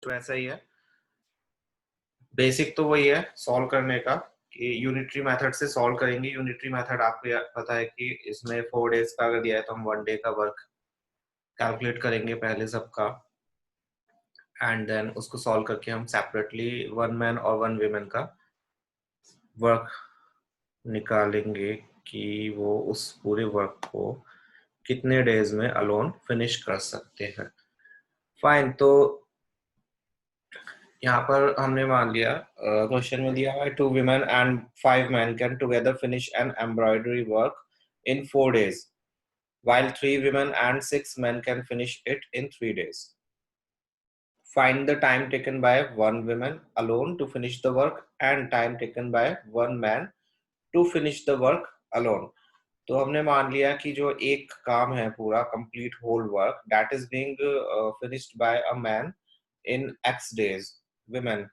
तो ऐसा ही है, बेसिक तो वही है सॉल्व करने का कि यूनिटरी मेथड से सॉल्व करेंगे। यूनिटरी मेथड आपको पता है कि इसमें 4 डेज का अगर दिया है तो हम 1 डे का वर्क कैलकुलेट करेंगे पहले सबका, एंड देन उसको सॉल्व करके हम सेपरेटली 1 मैन और 1 वीमेन का वर्क निकालेंगे कि वो उस पूरे वर्क को कितने डेज में अलोन फिनिश कर सकते हैं। फाइन, तो यहाँ पर हमने मान लिया क्वेश्चन में दिया है 2 women and 5 men can together finish an embroidery work in 4 days, while 3 women and 6 men can finish it in 3 days. Find the time taken by 1 woman alone to finish the work and time taken by 1 man to finish the work alone. तो हमने मान लिया कि जो एक काम है पूरा complete whole work that is being finished by a man in X days, women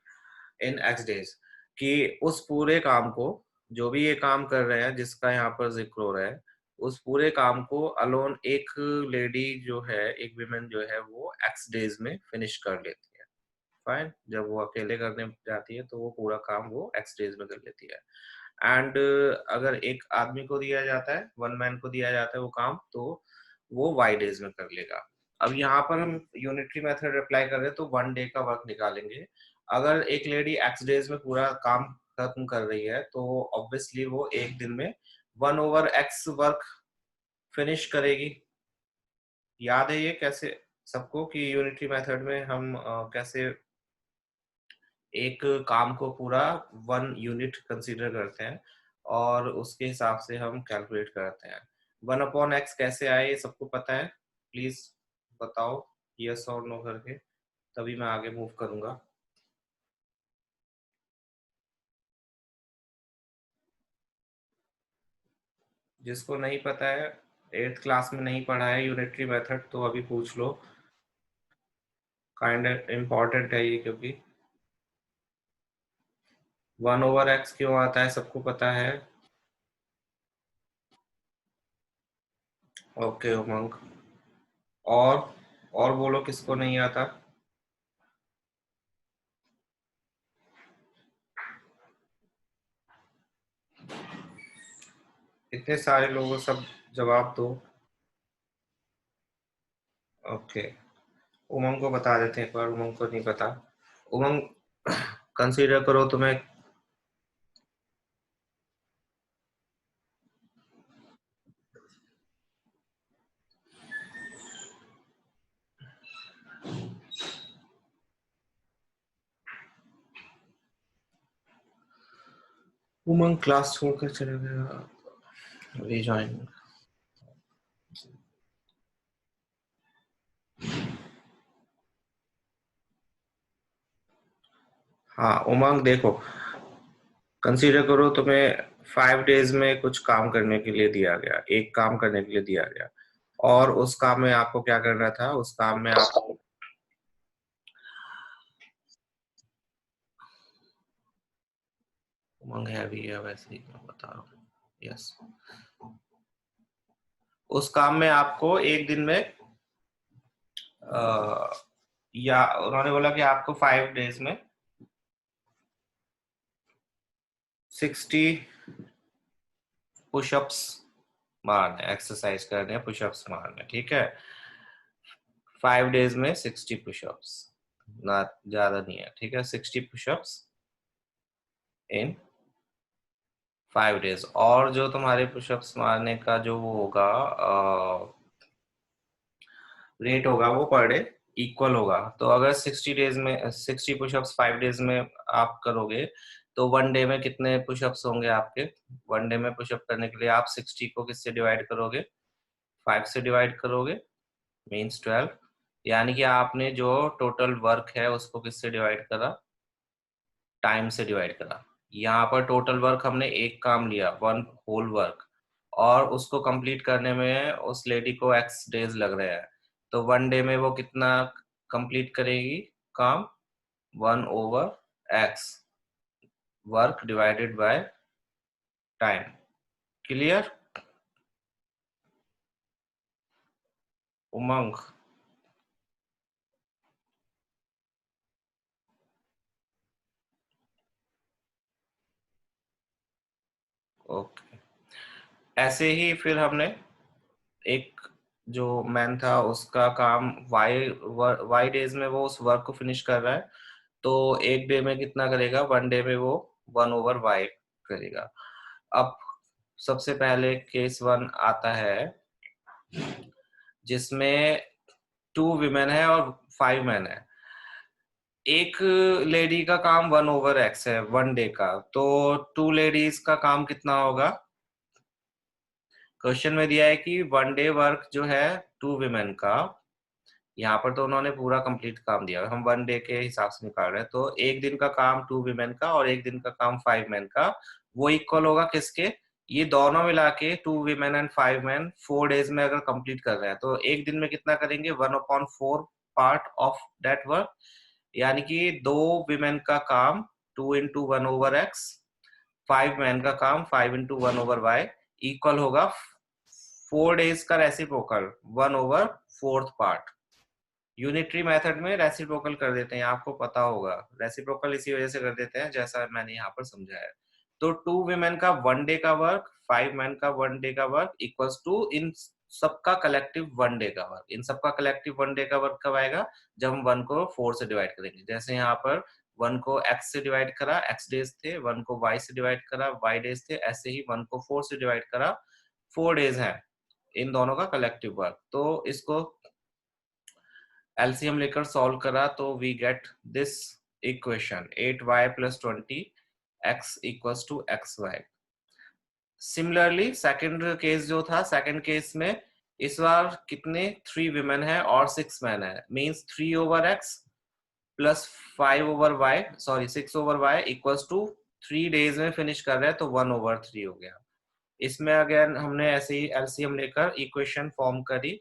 in X days, कि उस पूरे काम को, जो भी ये काम कर रहे हैं जिसका यहाँ पर जिक्र हो रहा है, उस पूरे काम को अलोन एक लेडी जो है, एक विमेन जो है वो एक्स डेज में फिनिश कर लेती है। फाइन, जब वो अकेले करने जाती है तो वो पूरा काम वो एक्स डेज में कर लेती है। एंड अगर एक आदमी को दिया जाता है, 1 मैन को दिया जाता है वो काम, तो वो वाई डेज में कर लेगा। अब यहाँ पर हम यूनिटरी मेथड अप्लाई कर रहे हैं तो 1 डे का वर्क निकालेंगे। अगर एक लेडी एक्स डेज में पूरा काम खत्म कर रही है तो ऑब्वियसली वो एक दिन में 1/x वर्क फिनिश करेगी। याद है ये कैसे सबको कि यूनिटरी मेथड में हम कैसे एक काम को पूरा 1 यूनिट कंसीडर करते हैं और उसके हिसाब से हम कैलकुलेट करते हैं। 1/x कैसे आए ये सबको पता है? प्लीज बताओ यस और नो करके, तभी मैं आगे मूव करूंगा। जिसको नहीं पता है, 8th क्लास में नहीं पढ़ा है यूनिटरी मेथड, तो अभी पूछ लो, काइंड इम्पोर्टेंट है ये, क्योंकि 1/x क्यों आता है सबको पता है। ओके उमंग, और बोलो किसको नहीं आता। इतने सारे लोगों, सब जवाब दो। ओके, उमंग को बता देते हैं एक बार, उमंग को नहीं पता। उमंग कंसीडर करो तुम्हें। उमंग क्लास छोड़कर चले गया, रीजॉइन। हाँ उमंग देखो, कंसीडर करो तुम्हें 5 डेज में कुछ काम करने के लिए दिया गया, एक काम करने के लिए दिया गया, और उस काम में आपको क्या करना था, उस काम में आपको उमंग है भी है वैसे ही मैं बता रहा हूँ। यस, उस काम में आपको एक दिन में या उन्होंने बोला कि आपको 5 डेज में 60 पुशअप्स मारने, एक्सरसाइज करने, पुशअप्स मारने, ठीक है। 5 डेज में 60 पुशअप्स, ना ज्यादा नहीं है, ठीक है। 60 पुशअप्स इन 5 डेज, और जो तुम्हारे पुशअप्स मारने का जो वो होगा रेट होगा, वो पर डे इक्वल होगा। तो अगर 60 डेज में 60 पुशअप्स 5 डेज में आप करोगे तो 1 डे में कितने पुशअप्स होंगे आपके? 1 डे में पुशअप करने के लिए आप 60 को किससे डिवाइड करोगे? 5 से डिवाइड करोगे, मीन्स 12। यानी कि आपने जो टोटल वर्क है उसको किससे डिवाइड करा? टाइम से डिवाइड करा। यहाँ पर टोटल वर्क हमने एक काम लिया, 1 होल वर्क, और उसको कंप्लीट करने में उस लेडी को एक्स डेज लग रहे हैं, तो 1 डे में वो कितना कंप्लीट करेगी काम? 1/x work divided by time. Clear Umang? Okay, ऐसे ही फिर हमने एक जो मैन था उसका काम वाई डेज में वो उस वर्क को फिनिश कर रहा है, तो एक डे में कितना करेगा, वन डे में वो 1/y करेगा। अब सबसे पहले केस वन आता है जिसमें 2 विमेन है और 5 मैन है। एक लेडी का काम 1/x है वन डे का, तो 2 लेडीज का काम कितना होगा। क्वेश्चन में दिया है कि वन डे वर्क जो है 2 विमेन का, यहाँ पर तो उन्होंने पूरा कंप्लीट काम दिया, हम वन डे के हिसाब से निकाल रहे हैं, तो एक दिन का काम 2 विमेन का और एक दिन का काम 5 मैन का, वो इक्वल होगा किसके, ये दोनों मिला के 2 विमेन एंड 5 मैन 4 डेज में अगर कंप्लीट कर रहे हैं तो एक दिन में कितना करेंगे, 1/4 पार्ट ऑफ दैट वर्क, यानी कि 2 विमेन का काम 2 × 1/x, 5 मैन का काम 5 × 1/y इक्वल होगा 4 डेज का रेसिप्रोकल 1/4 पार्ट। यूनिटरी मेथड में रेसिप्रोकल कर देते हैं, आपको पता होगा रेसिप्रोकल इसी वजह से कर देते हैं जैसा मैंने यहाँ पर समझाया। तो 2 विमेन का वन डे का वर्क, 5 मैन का वन डे का वर्क इक्वल्स टू इन सबका कलेक्टिव वन डे का वर्क। इन सबका कलेक्टिव वन डे का वर्क कब आएगा, जब हम 1 को 4 से डिवाइड करेंगे। जैसे यहाँ पर 1 को x से डिवाइड करा, x डेज थे, 1 को y से डिवाइड करा, y डेज थे, ऐसे ही 1 को 4 से डिवाइड करा, 4 डेज है इन दोनों का कलेक्टिव वर्क। तो इसको एलसीएम लेकर सॉल्व करा तो we get this equation 8y + 20x equals to xy। Similarly second case जो था, सेकंड केस में इस बार कितने 3 विमेन है और 6 मैन है, means 3/x plus 5/y, sorry 6/y equals to 3 days में फिनिश कर रहे हैं, तो 1/3 हो गया। इसमें अगेन हमने ऐसे ही एलसीएम लेकर इक्वेशन फॉर्म करी,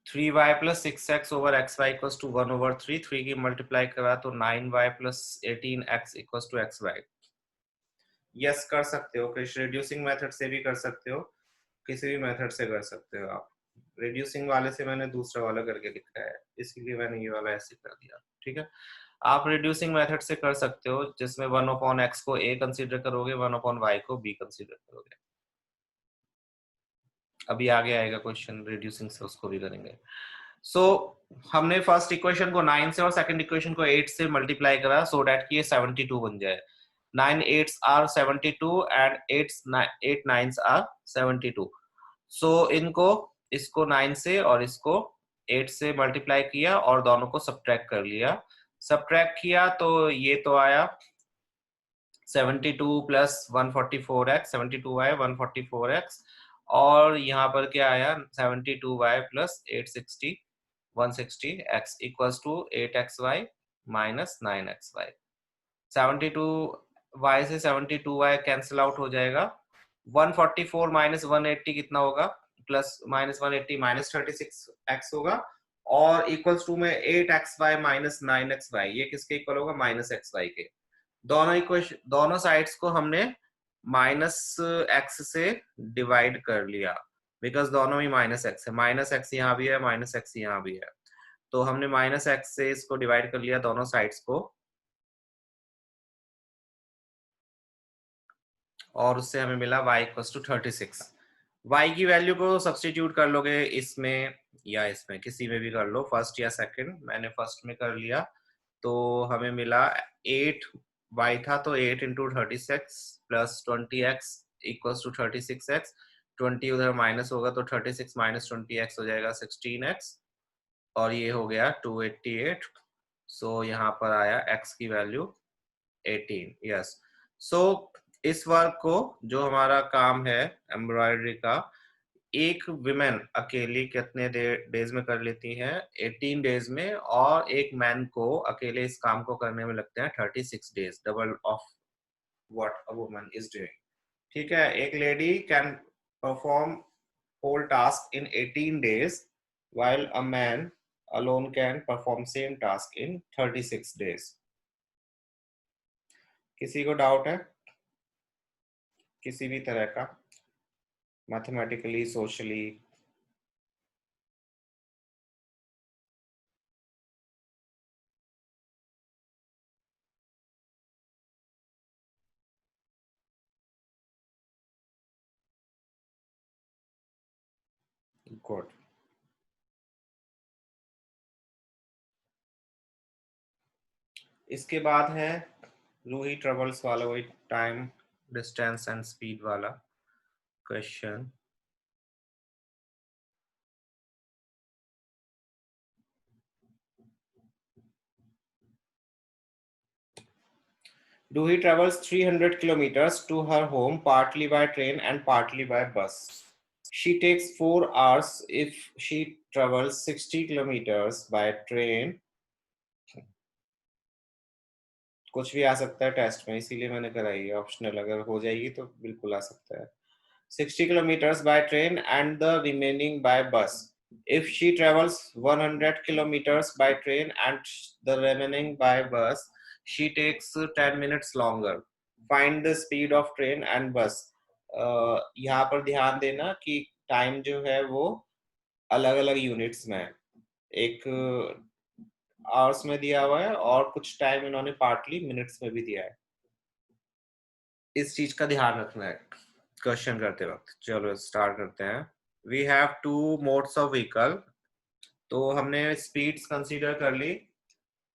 3y + 6x over xy equals to 1/3, 3 की मल्टीप्लाई करा तो 9y + 18x equals to xy। Yes कर सकते हो, किस रिड्यूसिंग मेथड से भी कर सकते हो, किसी भी मेथड से कर सकते हो आप। रिड्यूसिंग वाले से मैंने दूसरा वाला करके लिखा है, इसलिए मैंने ये वाला ऐसे कर दिया, ठीक है। आप रिड्यूसिंग मेथड से कर सकते हो जिसमें 1/x को a कंसीडर करोगे, 1/y को b कंसीडर करोगे। अभी आगे आएगा क्वेश्चन रिड्यूसिंग से, उसको भी करेंगे। सो हमने फर्स्ट इक्वेशन को 9 से और सेकंड इक्वेशन को 8 से मल्टीप्लाई करा सो दैट कि ये 72 बन जाए। 9 8s are 72 and 8 9s are 72। सो इनको, इसको 9 से और इसको 8 से मल्टीप्लाई किया और दोनों को सब्ट्रैक्ट कर लिया। सब्ट्रैक्ट किया तो ये तो आया 72 + 144x, 72y 144x, और यहाँ पर क्या आया 72y + 860 160x equals to 8xy - 9xy। 72y से 72y कैंसिल आउट हो जाएगा। 144 - 180 कितना होगा, प्लस -180 -36x होगा, और इक्वल्स टू में 8xy - 9xy, ये किसके इक्वल होगा, -xy के। दोनों इक्वेशन, दोनों साइड्स को हमने -x से डिवाइड कर लिया, बिकॉज दोनों ही -x है, -x यहाँ भी है, -x यहाँ भी है, तो हमने -x से इसको डिवाइड कर लिया दोनों साइड्स को, और उससे हमें मिला y = 36। y की वैल्यू को सब्स्टिट्यूट कर लोगे इसमें या इसमें, किसी में भी कर लो, फर्स्ट या सेकंड, मैंने फर्स्ट में कर लिया, तो हमें मिला 8y था तो 8 × 36 + 20x इक्वल्स टू 36x, 20 उधर माइनस होगा तो 36 - 20x हो जाएगा 16x, और ये हो गया 288। सो यहाँ पर आया x की वैल्यू 18। यस, सो इस वर्क को, जो हमारा काम है एम्ब्रॉयडरी का, एक विमेन अकेली कितने डेज में कर लेती है, 18 डेज में, और एक मैन को अकेले इस काम को करने में लगते हैं 36 days, double of what a woman is doing. ठीक है, एक lady can perform whole task in 18 days while a man alone can perform same task in 36 days। किसी को डाउट है किसी भी तरह का, मैथमेटिकली, सोशली? गुड। इसके बाद है लूही ट्रेवल्स वाला, वही टाइम डिस्टेंस एंड स्पीड वाला question. Loohi travels 300 kilometers to her home, partly by train and partly by bus. She takes 4 hours if she travels 60 kilometers by train. कुछ भी आ सकता है टेस्ट में, इसीलिए मैंने कराई है ऑप्शनल, अगर हो जाएगी तो बिल्कुल आ सकता है। 60 kilometers by train and the remaining by bus. If she travels 100 kilometers by train and the remaining by bus, she takes 10 minutes longer. Find the speed of train and bus. यहाँ पर ध्यान देना कि टाइम जो है वो अलग अलग यूनिट्स में है, एक आवर्स में दिया हुआ है और कुछ टाइम इन्होंने पार्टली मिनट्स में भी दिया है। इस चीज का ध्यान रखना है क्वेश्चन करते वक्त। चलो स्टार्ट करते हैं। We have two modes of vehicle, तो हमने स्पीड्स कंसीडर कर ली।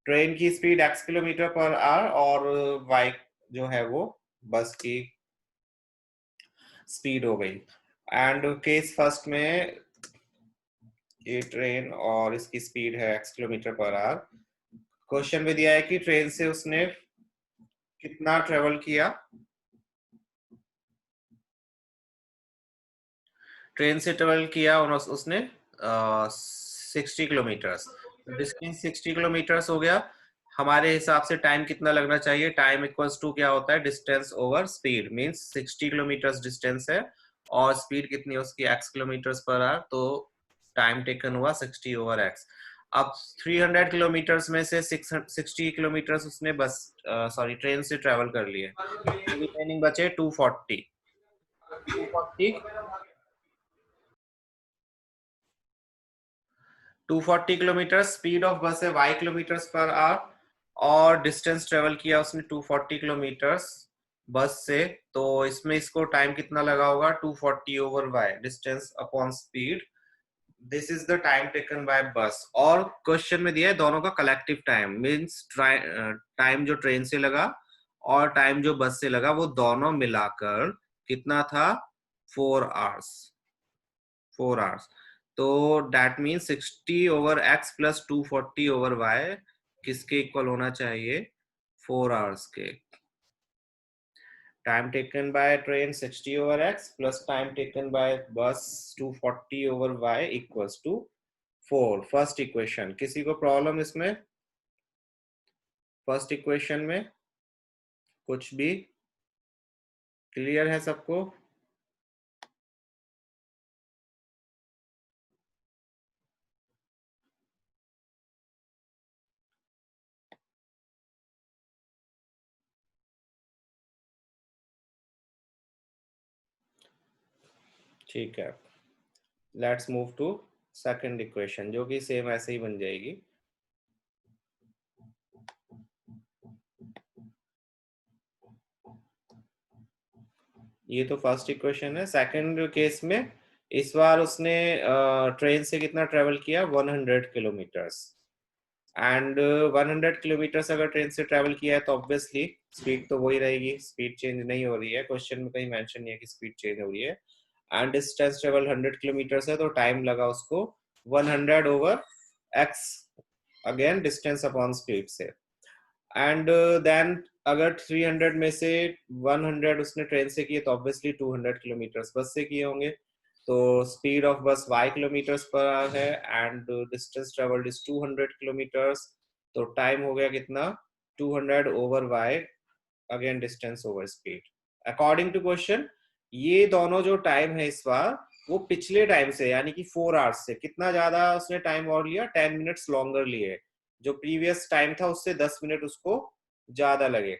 ट्रेन की speed x kilometre per hour और y जो है वो बस की स्पीड हो गई। एंड केस फर्स्ट में ये ट्रेन और इसकी स्पीड है x kilometre per our. Question में दिया है कि ट्रेन से उसने कितना ट्रेवल किया। ट्रेन से ट्रेवल किया उसने 60 किलोमीटर्स। डिस्टेंस 60 किलोमीटर्स हो गया। हमारे हिसाब से टाइम कितना लगना चाहिए? टाइम इक्वल्स टू क्या होता है? Distance over speed. Means 60 kilometres distance है और स्पीड कितनी है उसकी? x किलोमीटर्स पर आवर, तो टाइम टेकन हुआ 60 ओवर x। अब 300 किलोमीटर्स में से 60 किलोमीटर्स उसने बस सॉरी ट्रेन से ट्रेवल कर लिए, रिमेनिंग बचे 240। 240 किलोमीटर स्पीड ऑफ बस है y किलोमीटर्स पर आवर, और डिस्टेंस ट्रेवल किया उसने 240 किलोमीटर्स बस से। तो इसमें इसको टाइम कितना लगा होगा? 240 over y, distance upon speed. This is the time taken by बस। और क्वेश्चन में दिया है दोनों का कलेक्टिव टाइम, मींस टाइम जो ट्रेन से लगा और टाइम जो बस से लगा वो दोनों मिलाकर कितना था? 4 आवर्स। 4 आवर्स। तो that means 60 over x plus 240 over y किसके इक्वल होना चाहिए? 4 आवर्स के। Time taken by train 60 over x plus time taken by bus 240 over y equals to 4। First equation. किसी को प्रॉब्लम इसमें? फर्स्ट इक्वेशन में कुछ भी क्लियर है सबको? ठीक है, let's move to second equation, जो कि सेम ऐसे ही बन जाएगी। ये तो फर्स्ट इक्वेशन है। सेकंड केस में इस बार उसने ट्रेन से कितना ट्रेवल किया? 100 किलोमीटर्स। एंड 100 किलोमीटर्स अगर ट्रेन से ट्रेवल किया है तो ऑब्वियसली स्पीड तो वही रहेगी, स्पीड चेंज नहीं हो रही है। क्वेश्चन में कहीं मेंशन नहीं है कि स्पीड चेंज हो रही है। एंड डिस्टेंस ट्रेवल 100 किलोमीटर्स है, तो टाइम लगा उसको 100 over x, again distance upon speed से। एंड देन अगर 300 में से 100 उसने ट्रेन से किए तो ऑब्वियसली 200 किलोमीटर्स बस से किए होंगे। तो speed of bus y kilometres per hour है and distance travelled is 200 kilometres. तो टाइम हो गया कितना? 200 over y, again distance over speed. According to question ये दोनों जो टाइम है इस बार वो पिछले टाइम से यानी कि 4 आवर्स से कितना ज्यादा उसने टाइम और लिया? 10 मिनट्स लॉन्गर लिए। जो प्रीवियस टाइम था उससे 10 मिनट उसको ज्यादा लगे।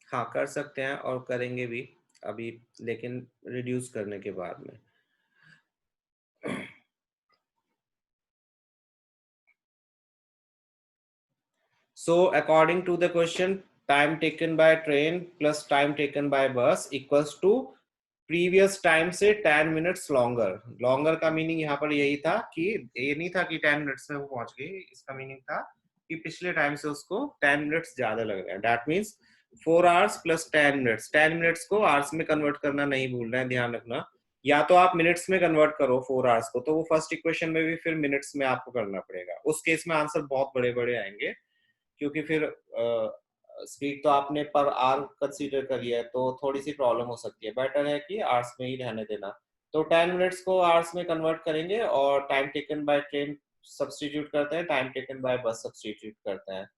हाँ कर सकते हैं और करेंगे भी अभी, लेकिन रिड्यूस करने के बाद में। So according to the question, time taken by train plus time taken by बस इक्वल्स टू प्रीवियस टाइम से 10 मिनट्स लॉन्गर। लॉन्गर का मीनिंग यहाँ पर यही था कि ये नहीं था कि 10 मिनट्स में वो पहुंच गई, इसका मीनिंग था कि पिछले टाइम से उसको 10 मिनट्स ज्यादा लग रहे हैं। That means 4 hours plus 10 minutes. 10 minutes को आवर्स में कन्वर्ट करना नहीं भूल रहे हैं, ध्यान रखना। या तो आप मिनट्स में कन्वर्ट करो 4 आवर्स को, तो वो फर्स्ट इक्वेशन में भी फिर मिनट्स में आपको करना पड़ेगा। उस केस में आंसर बहुत बड़े बड़े आएंगे, क्योंकि फिर स्पीड तो आपने पर आवर कंसीडर करी है, तो थोड़ी सी प्रॉब्लम हो सकती है। बेटर है कि आवर्स में ही रहने देना। तो 10 मिनट्स को आवर्स में कन्वर्ट करेंगे और time taken by train substitute करते हैं, time taken by bus substitute करते हैं।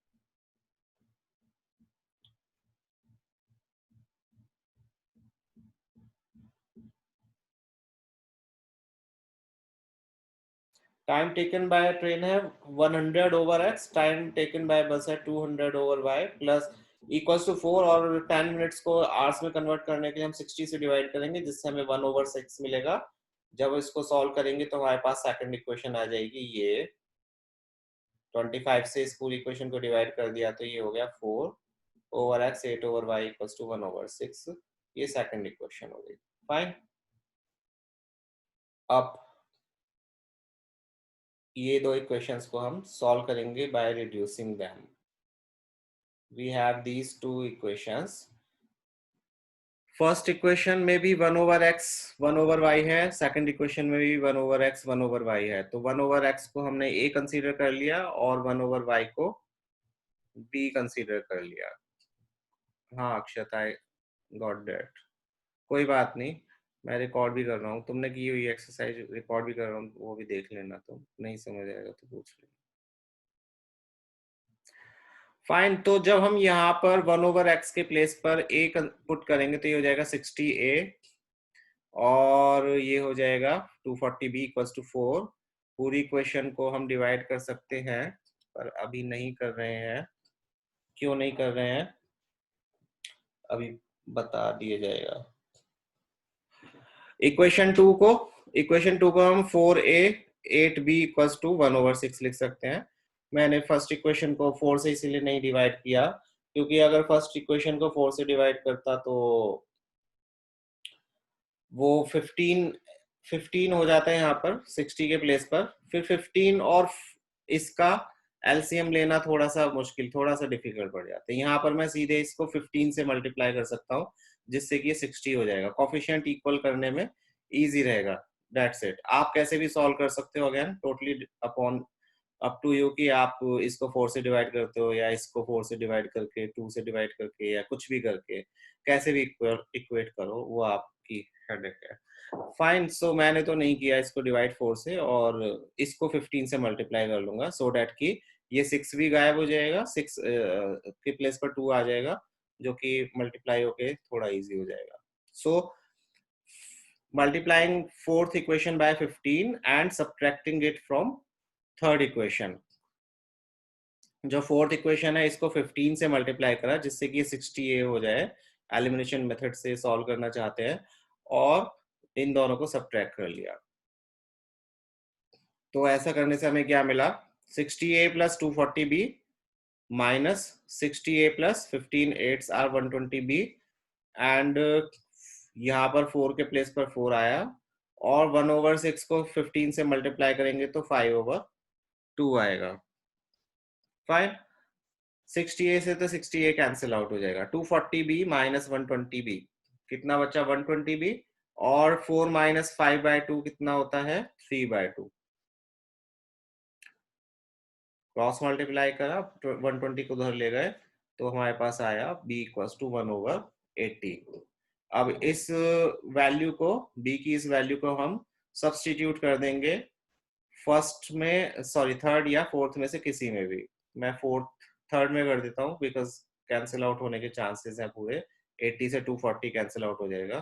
टाइम टेकन बाय ट्रेन है 100 over X, time taken by bus है 200 over Y plus equals to 4। और 10 मिनट्स को आवर्स में कन्वर्ट करने के लिए हम 60 से डिवाइड करेंगे, जिससे हमें 1/6 मिलेगा। जब इसको सॉल्व करेंगे तो हमारे पास सेकंड इक्वेशन आ जाएगी। ये 25 से इस पूरी इक्वेशन को डिवाइड कर दिया तो ये हो गया 4 over X 8 over Y equals to 1/6। ये सेकंड इक्वेशन हो गई। फाइन। अब ये दो इक्वेशंस को हम सॉल्व करेंगे by reducing them. We have these two equations. First equation में भी 1/x 1/y है, सेकंड इक्वेशन में भी 1/x 1/y है। तो 1/x को हमने a कंसीडर कर लिया और 1/y को b कंसीडर कर लिया। हाँ अक्षत, आई गॉट दैट। कोई बात नहीं, मैं रिकॉर्ड भी कर रहा हूँ, तुमने की हुई एक्सरसाइज रिकॉर्ड भी कर रहा हूँ, वो भी देख लेना। तुम नहीं समझ आएगा तो पूछ लेना। फाइन। तो जब हम यहाँ पर 1/x के प्लेस पर a पुट करेंगे तो ये हो जाएगा 60a और ये हो जाएगा 240b इक्वल्स टू 4। पूरी इक्वेशन को हम डिवाइड कर सकते हैं, पर अभी नहीं कर रहे हैं। क्यों नहीं कर रहे हैं अभी बता दिया जाएगा। इक्वेशन टू को हम 4a 8b इक्वल्स टू 1/6 लिख सकते हैं। मैंने फर्स्ट इक्वेशन को 4 से इसीलिए नहीं डिवाइड किया, क्योंकि अगर फर्स्ट इक्वेशन को 4 से डिवाइड करता तो वो 15 हो जाता है यहाँ पर 60 के प्लेस पर। फिर 15 और इसका एलसीएम लेना थोड़ा सा मुश्किल, थोड़ा सा डिफिकल्ट पड़ जाता है। यहाँ पर मैं सीधे इसको 15 से मल्टीप्लाई कर सकता हूँ, जिससे कि ये 60 हो जाएगा। कोफिशिएंट इक्वल करने में इजी रहेगा। That's it. आप कैसे भी सॉल्व कर सकते हो, again totally upon up to you कि आप इसको 4 से डिवाइड करते हो या इसको 4 से डिवाइड करके 2 से डिवाइड करके या कुछ भी करके कैसे भी इक्वेट करो, वो आपकी हेडेक है। फाइन। सो मैंने तो नहीं किया इसको डिवाइड 4 से, और इसको 15 से मल्टीप्लाई कर लूंगा सो डैट कि ये 6 भी गायब हो जाएगा, 6 के प्लेस पर 2 आ जाएगा, जो कि मल्टीप्लाई होके थोड़ा इजी हो जाएगा। So multiplying fourth equation by 15 and subtracting it from third equation. जो फोर्थ इक्वेशन है इसको 15 से मल्टीप्लाई करा, जिससे कि 60a हो जाए। एलिमिनेशन मेथड से सॉल्व करना चाहते हैं, और इन दोनों को सब्ट्रैक्ट कर लिया। तो ऐसा करने से हमें क्या मिला, 60a plus 240b minus 60a plus 15 8 or 120b and यहाँ पर 4 के प्लेस पर 4 आया, और 1/6 को 15 से मल्टीप्लाई करेंगे तो 5/2 आएगा। फाइन। 60a से तो 60a कैंसिल आउट हो जाएगा। 240b माइनस 120b कितना बचा, 120b, और 4 माइनस 5/2 कितना होता है, 3/2। क्रॉस मल्टीप्लाई करा, 120 को उधर ले गए, तो हमारे पास आया b इक्वल्स टू 1/80। अब इस वैल्यू को, b की इस वैल्यू को हम सब्स्टिट्यूट कर देंगे फर्स्ट में, सॉरी थर्ड या फोर्थ में से किसी में भी। मैं थर्ड में कर देता हूँ, बिकॉज कैंसिल आउट होने के चांसेस हैं पूरे। 80 से 240 कैंसिल आउट हो जाएगा।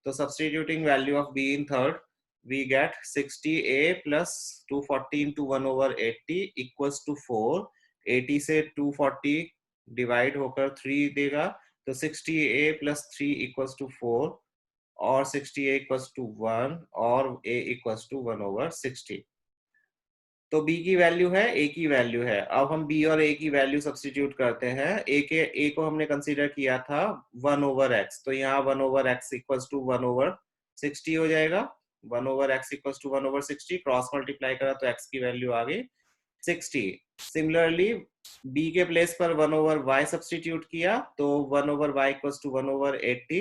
तो substituting value of b in third, we get 60a plus 240 into 1/80 equals to 4। 80 से 240 डिवाइड होकर 3 देगा, तो 60a plus 3 equals to 4, और 60a equals to 1, और a equals to 1/60। तो b की वैल्यू है, a की वैल्यू है। अब हम b और a की वैल्यू सब्स्टिट्यूट करते हैं। a को हमने कंसीडर किया था 1/x, तो यहाँ 1/x इक्वल्स टू 1/60 हो जाएगा। 1/x equals to 1/60, cross multiply करा तो x की वैल्यू आ गई 60। सिमिलरली b के प्लेस पर 1/y सब्स्टिट्यूट किया तो 1/y इक्वल्स टू 1/80,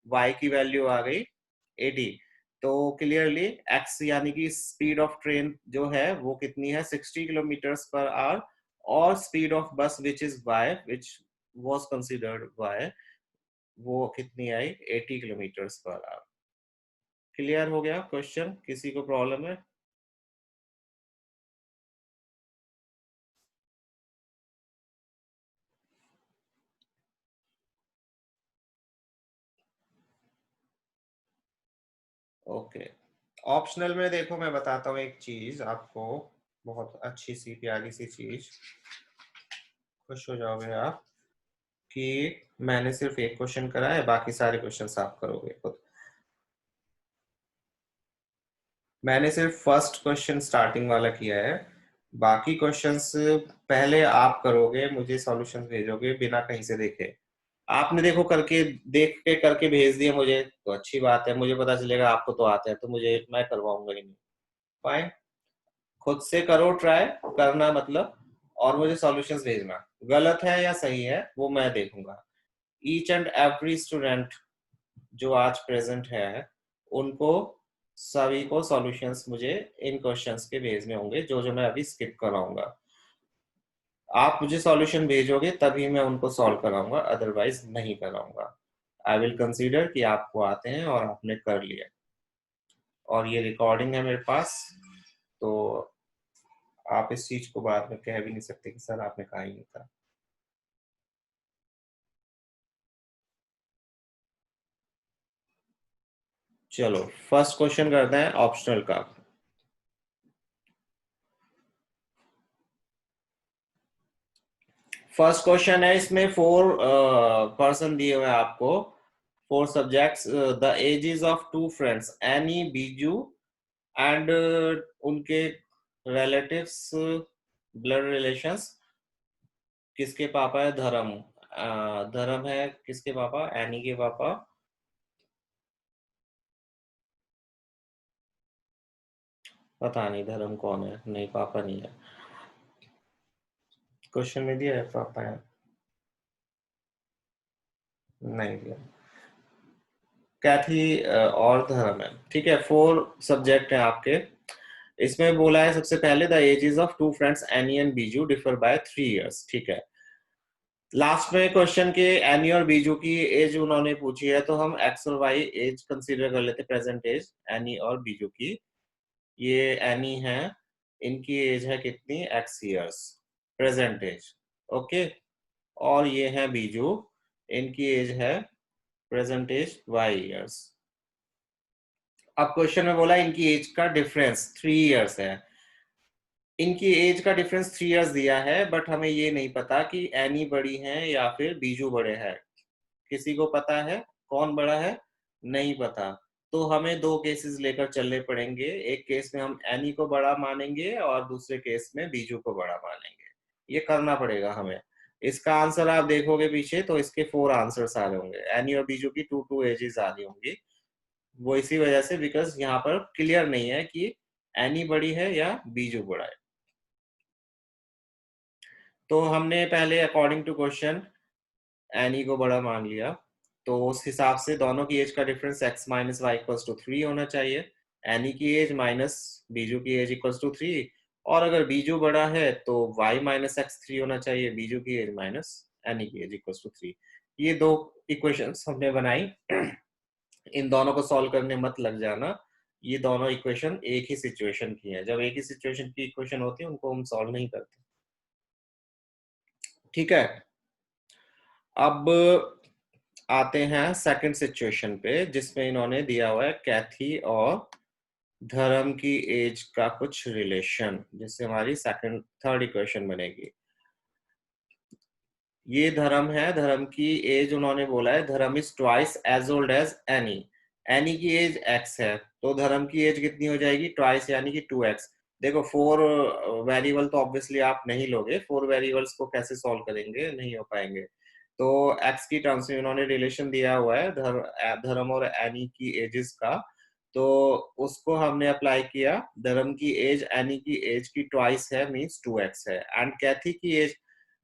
y की वैल्यू आ गई 80। तो क्लियरली x यानी कि स्पीड ऑफ ट्रेन जो है वो कितनी है, 60 किलोमीटर्स पर आवर, और स्पीड ऑफ बस which is y, which was considered y, वो कितनी आई, 80 किलोमीटर्स पर आवर। क्लियर हो गया क्वेश्चन? किसी को प्रॉब्लम है? ओके। ऑप्शनल में देखो, मैं बताता हूँ एक चीज आपको, बहुत अच्छी सी प्यारी सी चीज, खुश हो जाओगे आप कि मैंने सिर्फ एक क्वेश्चन करा है, बाकी सारे क्वेश्चन आप करोगे खुद। मैंने सिर्फ फर्स्ट क्वेश्चन स्टार्टिंग वाला किया है, बाकी क्वेश्चंस पहले आप करोगे, मुझे सॉल्यूशंस भेजोगे बिना कहीं से देखे। आपने देखो करके, देख के करके भेज दिया मुझे तो अच्छी बात है, मुझे पता चलेगा आपको तो आता है, तो मुझे, मैं करवाऊंगा ही नहीं। फाइन, खुद से करो ट्राई करना मतलब, और मुझे सॉल्यूशंस भेजना। गलत है या सही है वो मैं देखूंगा। ईच एंड एवरी स्टूडेंट जो आज प्रेजेंट है, उनको सभी को सॉल्यूशंस मुझे इन क्वेश्चंस के भेजने होंगे, जो जो मैं अभी स्किप कराऊंगा। आप मुझे सॉल्यूशन भेजोगे तभी मैं उनको सॉल्व कराऊंगा, अदरवाइज नहीं कराऊंगा। आई विल कंसीडर कि आपको आते हैं और आपने कर लिया, और ये रिकॉर्डिंग है मेरे पास, तो आप इस चीज को बाद में कह भी नहीं सकते कि सर आपने कहा ही नहीं था। चलो फर्स्ट क्वेश्चन करते हैं ऑप्शनल का। फर्स्ट क्वेश्चन है, इसमें 4 पर्सन दिए हुए हैं आपको, 4 subjects. The ages of 2 friends Annie, Biju and उनके रिलेटिव्स, ब्लड रिलेशंस। किसके पापा है? धर्म। धर्म है किसके पापा? एनी के पापा। पता नहीं धर्म कौन है, नहीं पापा नहीं है। क्वेश्चन में दिया है पापा है? नहीं दिया। कैथी और धर्म है, ठीक है। 4 सब्जेक्ट है आपके। इसमें बोला है सबसे पहले, the ages of 2 friends Annie and Biju differ by 3 years, ठीक है। लास्ट में क्वेश्चन के एनी और बीजू की एज उन्होंने पूछी है, तो हम एक्स और वाई एज कंसीडर कर लेते, प्रेजेंट एज एनी और बीजू की। ये एनी है, इनकी एज है कितनी? X years, present age. Okay. और ये है बीजू, इनकी एज है प्रेजेंट एज वाई ईयर्स। अब क्वेश्चन में बोला इनकी एज का डिफरेंस 3 इयर्स है। इनकी एज का डिफरेंस 3 इयर्स दिया है, बट हमें ये नहीं पता कि एनी बड़ी है या फिर बीजू बड़े हैं। किसी को पता है कौन बड़ा है? नहीं पता। तो हमें 2 केसेस लेकर चलने पड़ेंगे। एक केस में हम एनी को बड़ा मानेंगे और दूसरे केस में बीजू को बड़ा मानेंगे। ये करना पड़ेगा हमें। इसका आंसर आप देखोगे पीछे तो इसके 4 आंसर्स आ रहे होंगे। एनी और बीजू की 2 एजेस आ रही होंगी। वो इसी वजह से, बिकॉज यहाँ पर क्लियर नहीं है कि एनी बड़ी है या बीजू बड़ा है। तो हमने पहले अकॉर्डिंग टू क्वेश्चन एनी को बड़ा मान लिया, तो उस हिसाब से दोनों की एज का difference x minus Y equals to 3 होना चाहिए। एनी की एज माइनस बीजू की एज इक्वल्स टू 3, और अगर बीजू बड़ा है तो y माइनस एक्स 3 होना चाहिए, बीजू की एज माइनस एनी की एज इक्वल्स टू 3। ये 2 इक्वेशंस हमने बनाई। इन दोनों को सॉल्व करने मत लग जाना, ये दोनों इक्वेशन एक ही सिचुएशन की है। जब एक ही सिचुएशन की इक्वेशन होती है उनको हम सॉल्व नहीं करते, ठीक है। अब आते हैं सेकंड सिचुएशन पे, जिसमें इन्होंने दिया हुआ है कैथी और धर्म की एज का कुछ रिलेशन, जिससे हमारी सेकंड थर्ड इक्वेशन बनेगी। ये धर्म है, धर्म की एज उन्होंने बोला है Dharam is twice as old as Annie. Annie की एज एक्स है, तो धर्म की एज कितनी हो जाएगी? ट्वाइस यानी कि 2x। देखो 4 वेरिएबल तो ऑब्वियसली आप नहीं लोगे, 4 वेरिएबल्स को कैसे सॉल्व करेंगे, नहीं हो पाएंगे। तो एक्स की टर्म्स में उन्होंने रिलेशन दिया हुआ है धर्म और एनी की एजेस का, तो उसको हमने अप्लाई किया। धर्म की एज एनी की एज की ट्वाइस है, मींस 2x है। एंड कैथी की एज,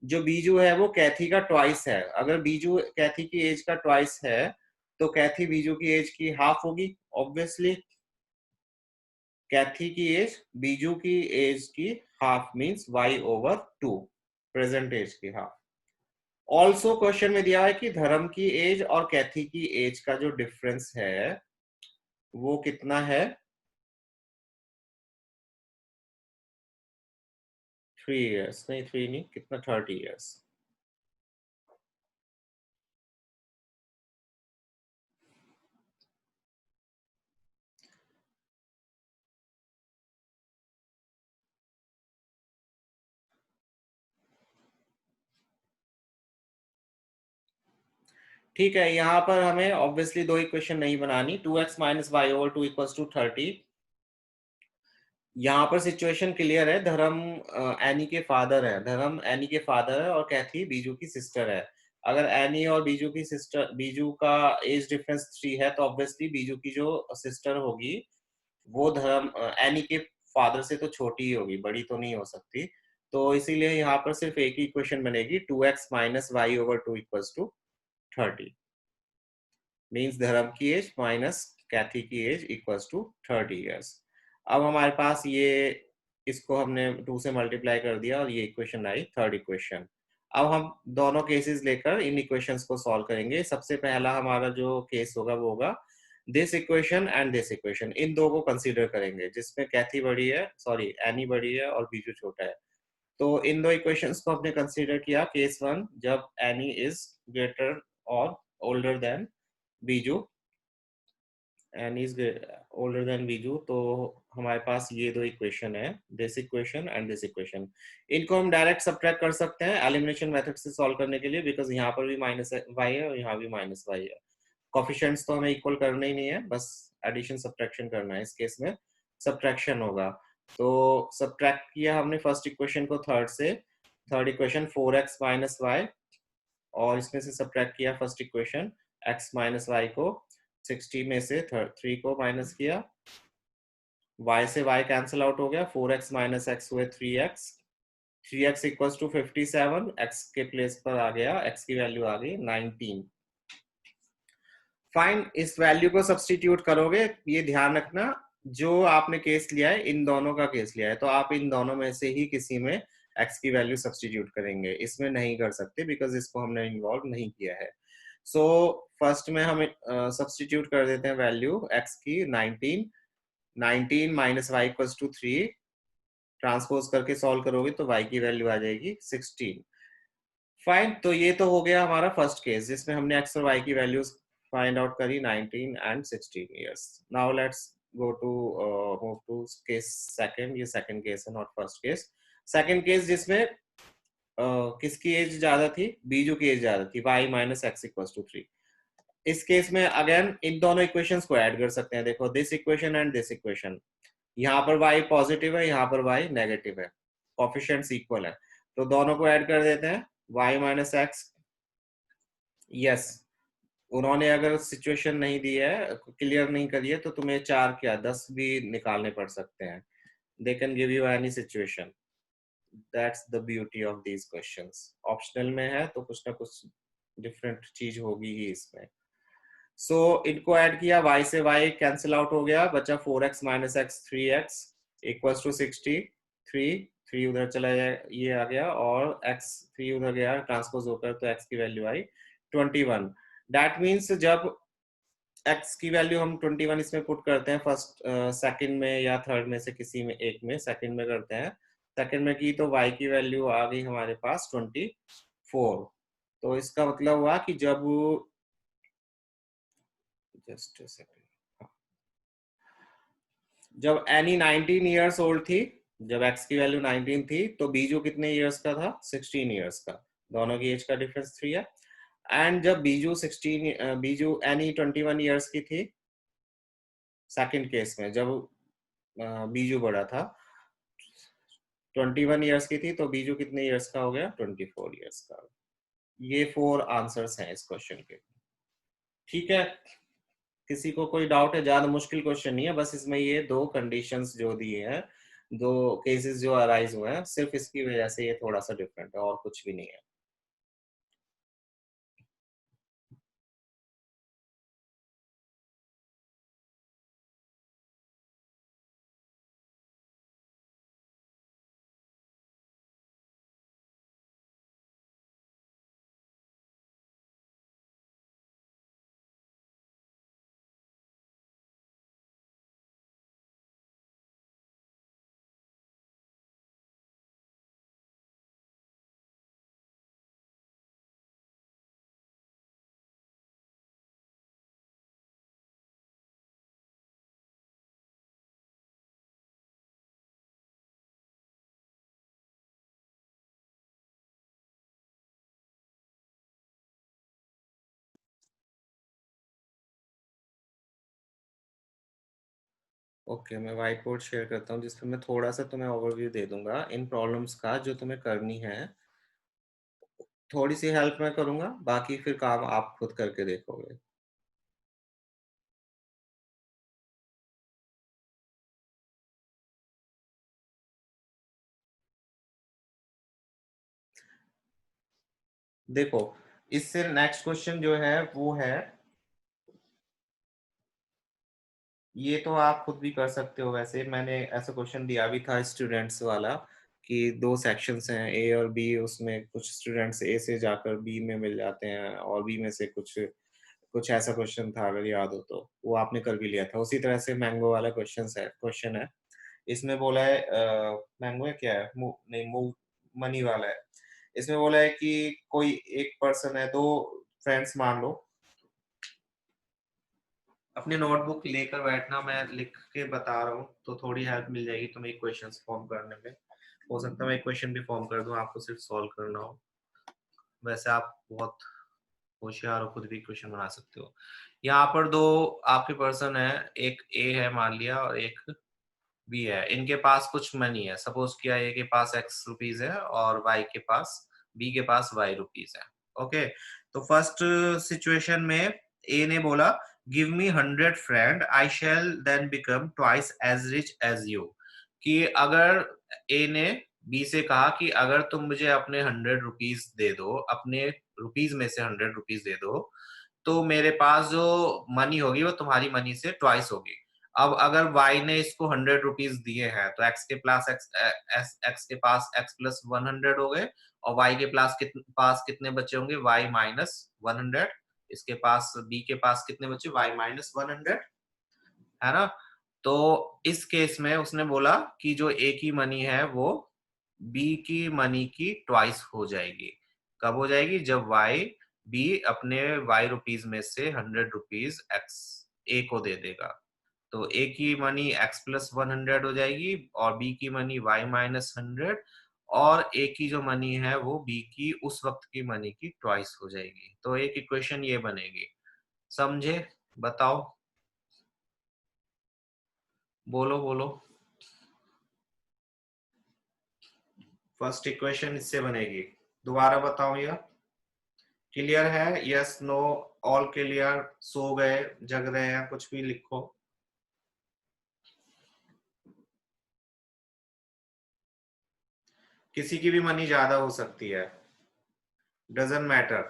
जो बीजू है वो कैथी का ट्वाइस है। अगर बीजू कैथी की एज का ट्वाइस है तो कैथी बीजू की एज की हाफ होगी ऑब्वियसली। कैथी की एज बीजू की एज की half means y/2, present age की हाफ। ऑल्सो क्वेश्चन में दिया है कि धर्म की एज और कैथी की एज का जो डिफरेंस है वो कितना है, 3 years, नहीं 3 नहीं, कितना, 30 years। ठीक है, यहाँ पर हमें ऑब्वियसली दो इक्वेशन नहीं बनानी। 2x minus Y over 2 equals to 30। यहाँ पर सिचुएशन क्लियर है। धर्म एनी के फादर है, धर्म एनी के फादर है और कैथी बीजू की सिस्टर है। अगर एनी और बीजू की सिस्टर, बीजू का एज डिफरेंस 3 है, तो ऑब्वियसली बीजू की जो सिस्टर होगी वो धर्म एनी के फादर से तो छोटी ही होगी, बड़ी तो नहीं हो सकती। तो इसीलिए यहाँ पर सिर्फ एक ही इक्वेशन बनेगी, 2x minus Y over 2 equals to 30। Means Dharam की एज माइनस कैथी की एज इक्वल्स टू 30 years। अब हमारे पास ये, इसको हमने 2 से मल्टीप्लाई कर दिया और ये इक्वेशन आई, थर्ड इक्वेशन। अब हम दोनों केसेस लेकर इन इक्वेशंस को सॉल्व करेंगे। सबसे पहला हमारा जो केस होगा वो होगा this equation and this equation. इन दो को कंसीडर करेंगे जिसमें कैथी बड़ी है, सॉरी एनी बड़ी है और बीजू छोटा है। तो इन दो इक्वेशंस को हमने कंसीडर किया। केस 1, जब एनी इज ग्रेटर और older than Biju, Ann is older than Biju, तो हमारे पास ये दो इक्वेशन है, this equation and this equation. इनको हम डायरेक्ट सब्ट्रैक्ट कर सकते हैं एलिमिनेशन मेथड से सॉल्व करने के लिए, बिकॉज यहाँ पर भी माइनस वाई है और यहाँ भी माइनस वाई है। कोफिशिएंट्स तो हमें इक्वल करना ही नहीं है, बस एडिशन सब्ट्रैक्शन करना है। इस केस में सब्ट्रैक्शन होगा। तो सब्ट्रैक्ट किया हमने फर्स्ट इक्वेशन को थर्ड से, third equation 4x minus Y, और इसमें से सब्ट्रैक्ट किया first equation x minus Y को, 60 में से 3 को माइनस किया, y से y कैंसिल आउट हो गया, 4x माइनस x हुए 3x, 3x equals to 57, x के प्लेस पर आ गया, x की वैल्यू आ गई 19। फाइन, इस वैल्यू को सब्सटीट्यूट करोगे। ये ध्यान रखना, जो आपने केस लिया है इन दोनों का केस लिया है, तो आप इन दोनों में से ही किसी में x की वैल्यू सब्सटीट्यूट करेंगे, इसमें नहीं कर सकते बिकॉज इसको हमने इन्वॉल्व नहीं किया है। सो फर्स्ट में हम सब्सटीट्यूट कर देते हैं वैल्यू x की 19, 19 minus Y equals to 3, transpose करके सॉल्व करोगे तो y की वैल्यू आ जाएगी 16। फाइन, तो ये तो हो गया हमारा फर्स्ट केस जिसमें हमने x और y की वैल्यूज फाइंड आउट करी, 19 and 16 years। Now let's go to move to case second. ये सेकंड केस है, not first case. Second case जिसमें किसकी एज ज्यादा थी, बीजू की एज ज्यादा थी, y minus X equal to 3। इस केस में अगेन इन दोनों इक्वेशंस को ऐड कर सकते हैं। देखो this equation and this equation, यहाँ पर y पॉजिटिव है, यहाँ पर y नेगेटिव है, कोफिशिएंट्स इक्वल है, तो दोनों को ऐड कर देते हैं। y माइनस एक्स, यस, उन्होंने अगर सिचुएशन नहीं दी है, क्लियर नहीं करी है, तो तुम्हें 4 क्या 10 भी निकालने पड़ सकते हैं। They can give you any situation. That's the beauty of these questions. Optional में है तो कुछ ना कुछ डिफरेंट चीज होगी ही इसमें। सो इनको ऐड किया, y से y कैंसिल आउट हो गया, बचा 4x minus x 3x equals to 60। 3 उधर चला जाए, ये आ गया, और x 3 उधर गया ट्रांसपोज होकर, तो x की वैल्यू आई 21। दैट मीन्स जब x की वैल्यू हम 21 इसमें पुट करते हैं, फर्स्ट सेकंड में या थर्ड में से किसी में एक में, सेकंड में करते हैं, सेकंड में की तो y की वैल्यू आ गई हमारे पास 24। तो इसका मतलब हुआ कि जब, जस्ट सेकंड, जब एनी 19 years ओल्ड थी, जब x की वैल्यू 19 थी, तो बीजू कितने इयर्स का था, 16 years का। दोनों की एज का डिफरेंस 3 है। एंड जब बीजू एनी 21 years की थी, सेकंड केस में जब बीजू बड़ा था, 21 ईयर्स की थी, तो बीजू कितने ईयर्स का हो गया? 24 ईयर्स का। ये 4 आंसर्स हैं इस क्वेश्चन के। ठीक है, किसी को कोई डाउट है? ज्यादा मुश्किल क्वेश्चन नहीं है, बस इसमें ये दो कंडीशंस जो दिए हैं, दो केसेस जो अराइज हुए हैं, सिर्फ इसकी वजह से ये थोड़ा सा डिफरेंट है, और कुछ भी नहीं है। ओके, मैं व्हाइट बोर्ड शेयर करता हूँ जिसपे मैं थोड़ा सा तुम्हें ओवरव्यू दे दूंगा इन प्रॉब्लम्स का जो तुम्हें करनी है। थोड़ी सी हेल्प मैं करूंगा, बाकी फिर काम आप खुद करके देखोगे। देखो, इससे नेक्स्ट क्वेश्चन जो है वो है, ये तो आप खुद भी कर सकते हो। वैसे मैंने ऐसा क्वेश्चन दिया भी था स्टूडेंट्स वाला, कि दो सेक्शंस हैं ए और बी, उसमें कुछ स्टूडेंट्स ए से जाकर बी में मिल जाते हैं, और बी में से कुछ कुछ ऐसा क्वेश्चन था, अगर याद हो तो वो आपने कर भी लिया था। उसी तरह से मैंगो वाला क्वेश्चन है। इसमें बोला है मैंगो है क्या है, नहीं मूव मनी वाला है। इसमें बोला है कि कोई एक पर्सन है, दो फ्रेंड्स मान लो। अपनी नोटबुक लेकर बैठना, मैं लिख के बता रहा हूँ तो थोड़ी हेल्प मिल जाएगी तुम्हें क्वेश्चन फॉर्म करने में। हो सकता है मैं एक क्वेश्चन भी फॉर्म कर दूं, आपको सिर्फ सॉल्व करना हो। वैसे आप बहुत होशियार हो, खुद भी क्वेश्चन बना सकते हो। यहाँ पर दो आपके पर्सन है, एक ए है मान लिया और एक बी है। इनके पास कुछ मनी है, सपोज किया ए के पास एक्स रुपीज है और वाई के पास, बी के पास वाई रुपीज है। ओके, तो फर्स्ट सिचुएशन में ए ने बोला give me 100 friend, I shall then become twice as rich as you. कि अगर ए ने बी से कहा कि अगर तुम मुझे अपने 100 रुपीज दे दो, अपने रुपीज में से 100 रुपीज दे दो, तो मेरे पास जो मनी होगी वो तुम्हारी मनी से ट्वाइस होगी। अब अगर y ने इसको 100 रुपीज दिए हैं, तो x के पास x के पास x प्लस 100 हो गए, और y के पास कितने बचे होंगे? y minus 100। इसके पास b के पास कितने बचे? y माइनस 100, है ना? तो इस केस में उसने बोला कि जो a की मनी है वो b की मनी की ट्वाइस हो जाएगी। कब हो जाएगी? जब y b अपने y रुपीज में से 100 रुपीज x a को दे देगा। तो ए की मनी x प्लस 100 हो जाएगी, और बी की मनी y माइनस 100, और ए की जो मनी है वो बी की उस वक्त की मनी की ट्वाइस हो जाएगी। तो एक इक्वेशन ये बनेगी। समझे? बताओ, बोलो बोलो। फर्स्ट इक्वेशन इससे बनेगी। दोबारा बताओ, या क्लियर है? यस नो, ऑल क्लियर, सो गए, जग रहे हैं, कुछ भी लिखो। किसी की भी मनी ज्यादा हो सकती है, डजंट मैटर।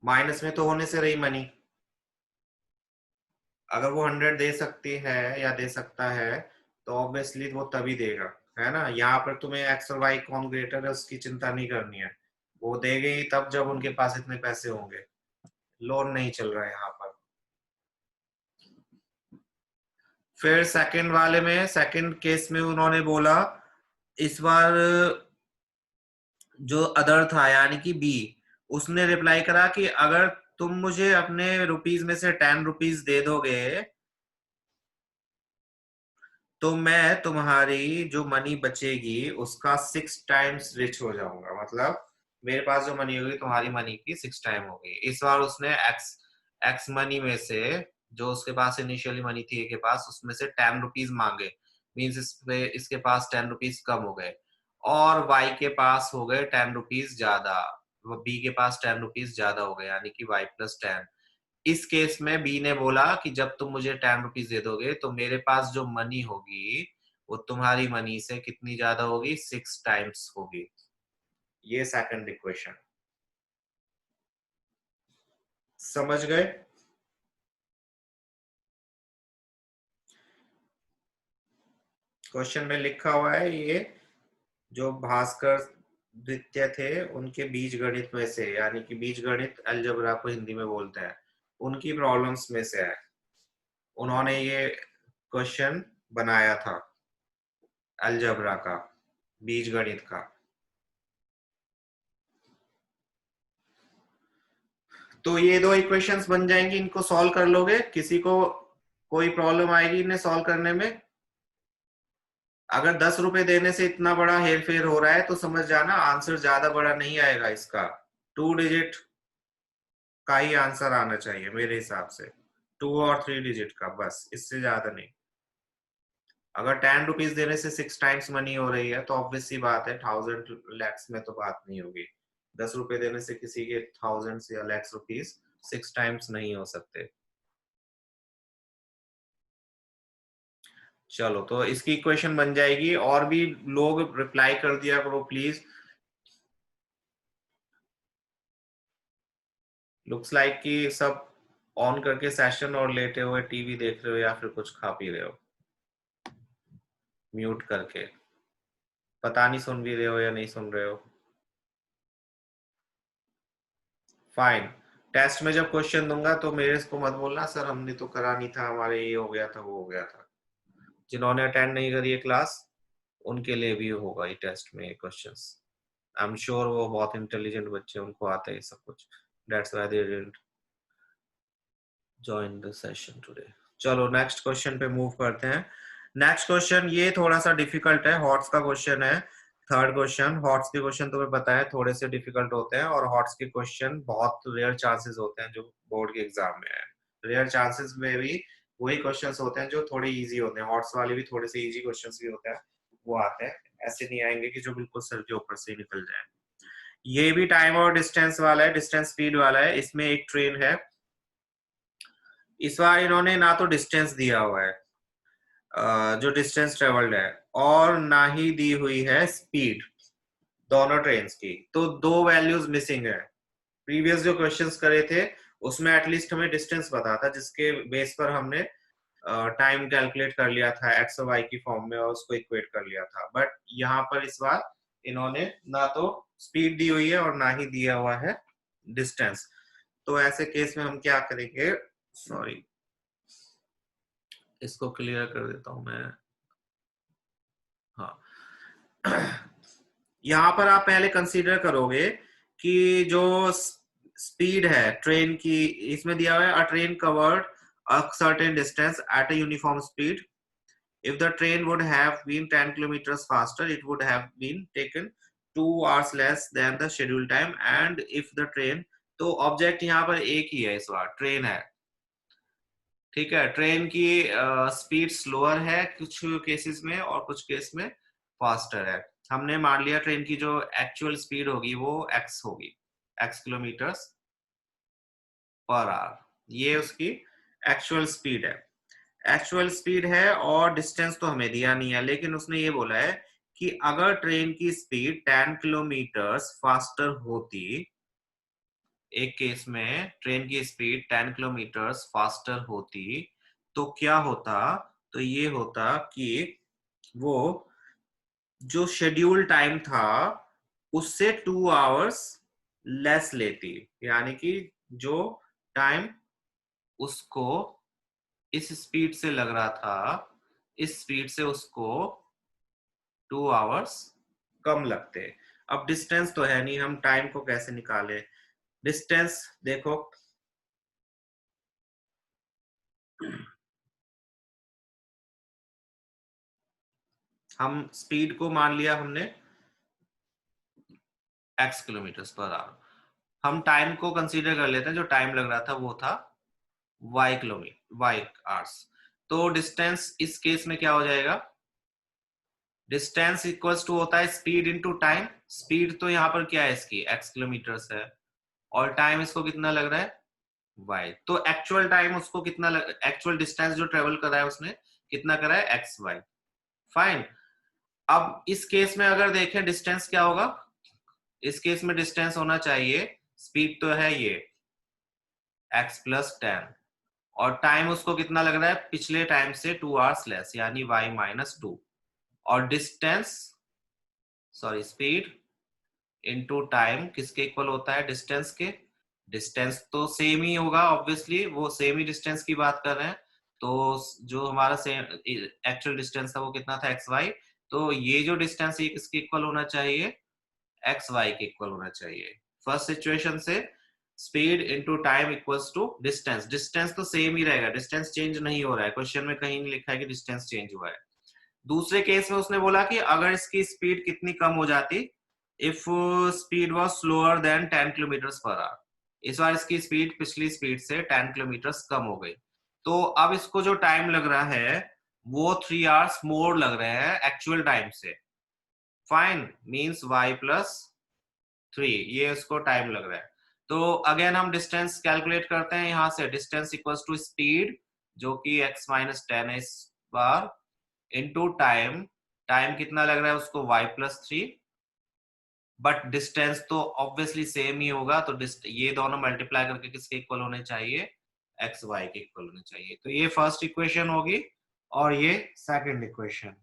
माइनस में तो होने से रही मनी। अगर वो 100 दे सकती है या दे सकता है, तो ऑब्वियसली वो तभी देगा, है ना? यहाँ पर तुम्हें एक्स और वाई कौन ग्रेटर है उसकी चिंता नहीं करनी है। वो देंगे ही तब जब उनके पास इतने पैसे होंगे। लोन नहीं चल रहा है यहाँ पर। फिर सेकंड वाले में, सेकंड केस में उन्होंने बोला, इस बार जो अदर था यानी कि बी, उसने रिप्लाई करा कि अगर तुम मुझे अपने रुपीज में से 10 रुपीज दे दोगे, तो मैं तुम्हारी जो मनी बचेगी उसका 6 टाइम्स रिच हो जाऊंगा। मतलब मेरे पास जो मनी होगी तुम्हारी मनी की 6 टाइम होगी। इस बार उसने एक्स एक्स मनी में से, जो उसके पास इनिशियली मनी थी के पास, उसमें से 10 रुपीज मांगे। मीन्स इसके पास 10 रुपीज कम हो गए। और y के पास हो गए 10 रुपीज ज्यादा, b के पास 10 रुपीज ज्यादा हो गए, यानी कि y प्लस 10। इस केस में b ने बोला कि जब तुम मुझे 10 रुपीज दे दोगे तो मेरे पास जो मनी होगी वो तुम्हारी मनी से कितनी ज्यादा होगी, 6 टाइम्स होगी। ये सेकंड इक्वेशन। समझ गए? क्वेश्चन में लिखा हुआ है ये जो भास्कर द्वितीय थे उनके बीज गणित में से, यानी कि बीज गणित अलजबरा को हिंदी में बोलते हैं, उनकी प्रॉब्लम्स में से है। उन्होंने ये क्वेश्चन बनाया था अलजबरा का, बीज गणित का। तो ये दो इक्वेशंस बन जाएंगी, इनको सॉल्व कर लोगे? किसी को कोई प्रॉब्लम आएगी इन्हें सॉल्व करने में? अगर 10 रुपए देने से इतना बड़ा हेरफेर हो रहा है तो समझ जाना आंसर ज्यादा बड़ा नहीं आएगा इसका, 2 डिजिट का ही आंसर आना चाहिए मेरे हिसाब से, 2 और 3 डिजिट का, बस इससे ज्यादा नहीं। अगर 10 रुपीज देने से 6 टाइम्स मनी हो रही है तो ऑब्वियस सी बात है 1000 लैक्स में तो बात नहीं होगी। 10 रुपए देने से किसी के 1000 या लैक्स रुपीज 6 टाइम्स नहीं हो सकते। चलो तो इसकी इक्वेशन बन जाएगी, और भी लोग रिप्लाई कर दिया करो प्लीज। लुक्स लाइक कि सब ऑन करके सेशन और लेटे हुए टीवी देख रहे हो या फिर कुछ खा पी रहे हो म्यूट करके, पता नहीं सुन भी रहे हो या नहीं सुन रहे हो। फाइन। टेस्ट में जब क्वेश्चन दूंगा तो मेरे को मत बोलना सर हमने तो करा नहीं था, हमारे ये हो गया था वो हो गया था। जिन्होंने अटेंड नहीं करी है क्लास उनके लिए भी होगा ये टेस्ट में क्वेश्चंस। आई एम श्योर वो बहुत इंटेलिजेंट बच्चे, उनको आता है सब कुछ, that's why they didn't join the session today. चलो नेक्स्ट क्वेश्चन पे मूव करते हैं। नेक्स्ट क्वेश्चन ये थोड़ा सा डिफिकल्ट है, हॉट्स का क्वेश्चन है। थर्ड क्वेश्चन, हॉट्स के क्वेश्चन तुम्हें पता है थोड़े से डिफिकल्ट होते हैं, और हॉट्स के क्वेश्चन बहुत रेयर चांसेस होते हैं जो बोर्ड के एग्जाम में है। रेयर चांसेस में भी वही क्वेश्चंस होते हैं जो थोड़े इजी होते हैं, हॉट्स वाले भी थोड़े से इजी क्वेश्चंस भी होते हैं वो आते हैं, ऐसे नहीं आएंगे कि जो बिल्कुल सर के ऊपर से ही निकल जाए। ये भी टाइम और डिस्टेंस वाला है, डिस्टेंस स्पीड वाला है। इसमें एक ट्रेन है, इस बार इन्होंने ना तो डिस्टेंस दिया हुआ है जो डिस्टेंस ट्रेवल्ड है, और ना ही दी हुई है स्पीड दोनों ट्रेन की, तो दो वैल्यूज मिसिंग है। प्रीवियस जो क्वेश्चंस करे थे उसमें एटलीस्ट हमें डिस्टेंस पता था जिसके बेस पर हमने टाइम कैलकुलेट कर लिया था एक्स और वाई की फॉर्म में और उसको इक्वेट कर लिया था। बट यहाँ पर इस बार इन्होंने ना तो स्पीड दी हुई है और ना ही दिया हुआ है डिस्टेंस। तो ऐसे केस में हम क्या करेंगे, सॉरी इसको क्लियर कर देता हूं मैं। हाँ यहाँ पर आप पहले कंसीडर करोगे कि जो स्पीड है ट्रेन की, इसमें दिया हुआ है अ train covered a certain distance at a uniform speed. If the train would have been 10 kilometers faster, it would have been taken 2 hours less than the scheduled time. And if the train, तो object यहाँ पर एक ही है, इस बार train है, ठीक है। Train की स्पीड स्लोअर है कुछ केसेस में और कुछ केस में फास्टर है। हमने मान लिया ट्रेन की जो एक्चुअल स्पीड होगी वो x होगी, x किलोमीटर्स पर आवर, ये उसकी एक्चुअल स्पीड है। एक्चुअल स्पीड है और डिस्टेंस तो हमें दिया नहीं है, लेकिन उसने ये बोला है कि अगर ट्रेन की स्पीड 10 किलोमीटर्स फास्टर होती, एक केस में ट्रेन की स्पीड 10 किलोमीटर्स फास्टर होती तो क्या होता, तो ये होता कि वो जो शेड्यूल टाइम था उससे 2 आवर्स लेस लेती, यानी कि जो टाइम उसको इस स्पीड से लग रहा था इस स्पीड से उसको 2 आवर्स कम लगते। अब डिस्टेंस तो है नहीं, हम टाइम को कैसे निकाले? डिस्टेंस देखो, हम स्पीड को मान लिया हमने x किलोमीटर पर आवर, हम टाइम को कंसीडर कर लेते हैं, जो टाइम लग रहा था वो था y किलोमीटर y आवर्स। तो डिस्टेंस इस केस में क्या हो जाएगा, डिस्टेंस इक्वल्स टू होता है स्पीड इनटू टाइम। स्पीड तो यहाँ पर क्या है इसकी x किलोमीटर्स है, और टाइम इसको कितना लग रहा है y। तो एक्चुअल टाइम उसको कितना एक्चुअल डिस्टेंस जो ट्रेवल करा है उसने कितना करा है x y। फाइन। अब इस केस में अगर देखें डिस्टेंस क्या होगा, इस केस में डिस्टेंस होना चाहिए, स्पीड तो है ये x प्लस 10, और टाइम उसको कितना लग रहा है पिछले टाइम से 2 आवर्स लेस, यानी y माइनस 2। और distance, sorry speed into time किसके इक्वल होता है, डिस्टेंस के। डिस्टेंस तो सेम ही होगा ऑब्वियसली, वो सेम ही डिस्टेंस की बात कर रहे हैं। तो जो हमारा सेम एक्चुअल डिस्टेंस था वो कितना था एक्स वाई, तो ये जो डिस्टेंस ये किसके इक्वल होना चाहिए, एक्स वाई के इक्वल होना चाहिए। फर्स्ट सिचुएशन से speed into time equals to distance, distance तो सेम ही रहेगा, डिस्टेंस चेंज नहीं हो रहा है, क्वेश्चन में कहीं नहीं लिखा है कि डिस्टेंस चेंज हुआ है। दूसरे केस में उसने बोला कि अगर इसकी स्पीड कितनी कम हो जाती, if speed was slower then 10 kilometre per our, इस बार इसकी स्पीड पिछली स्पीड से 10 किलोमीटर कम हो गई, तो अब इसको जो टाइम लग रहा है वो 3 आवर्स मोर लग रहे हैं एक्चुअल टाइम से। फाइन, मींस y प्लस 3, ये उसको टाइम लग रहा है। तो अगेन हम डिस्टेंस कैलकुलेट करते हैं, यहां से डिस्टेंस इक्वल्स टू स्पीड जो कि x माइनस 10 है इस बार, इनटू टाइम, टाइम कितना लग रहा है उसको y प्लस 3, बट डिस्टेंस तो ऑब्वियसली सेम ही होगा, तो ये दोनों मल्टीप्लाई करके किसके इक्वल होने चाहिए, एक्स वाई के इक्वल होने चाहिए। तो ये फर्स्ट इक्वेशन होगी और ये सेकंड इक्वेशन।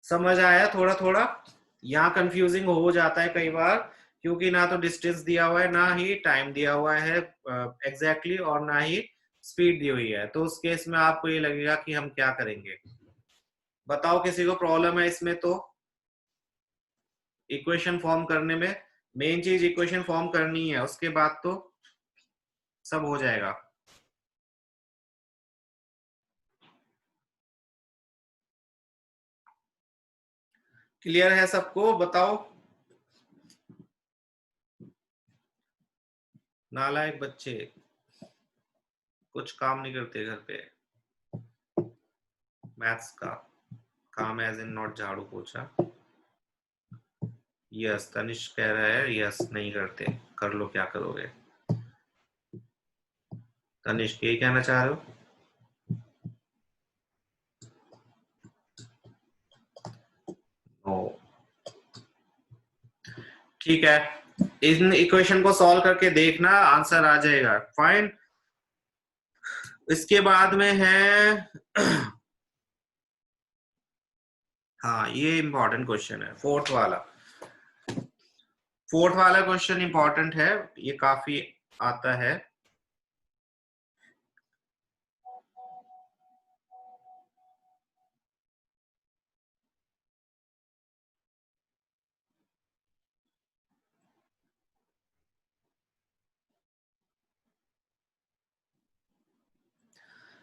समझ आया थोड़ा थोड़ा, यहाँ कंफ्यूजिंग हो जाता है कई बार, क्योंकि ना तो डिस्टेंस दिया हुआ है ना ही टाइम दिया हुआ है एग्जैक्टली और ना ही स्पीड दी हुई है, तो उस केस में आपको ये लगेगा कि हम क्या करेंगे। बताओ किसी को प्रॉब्लम है इसमें तो। इक्वेशन फॉर्म करने में मेन चीज इक्वेशन फॉर्म करनी है, उसके बाद तो सब हो जाएगा। क्लियर है सबको, बताओ। नालायक बच्चे कुछ काम नहीं करते घर पे, मैथ्स का काम एज इन नॉट झाड़ू पोछा। यस, तनिष्क कह रहा है यस नहीं करते, कर लो क्या करोगे। तनिष्क यही कहना चाह रहे हो। नो, ठीक है, इन इक्वेशन को सॉल्व करके देखना, आंसर आ जाएगा। फाइन। इसके बाद में है हाँ ये इंपॉर्टेंट क्वेश्चन है, फोर्थ वाला। फोर्थ वाला क्वेश्चन इंपॉर्टेंट है, ये काफी आता है।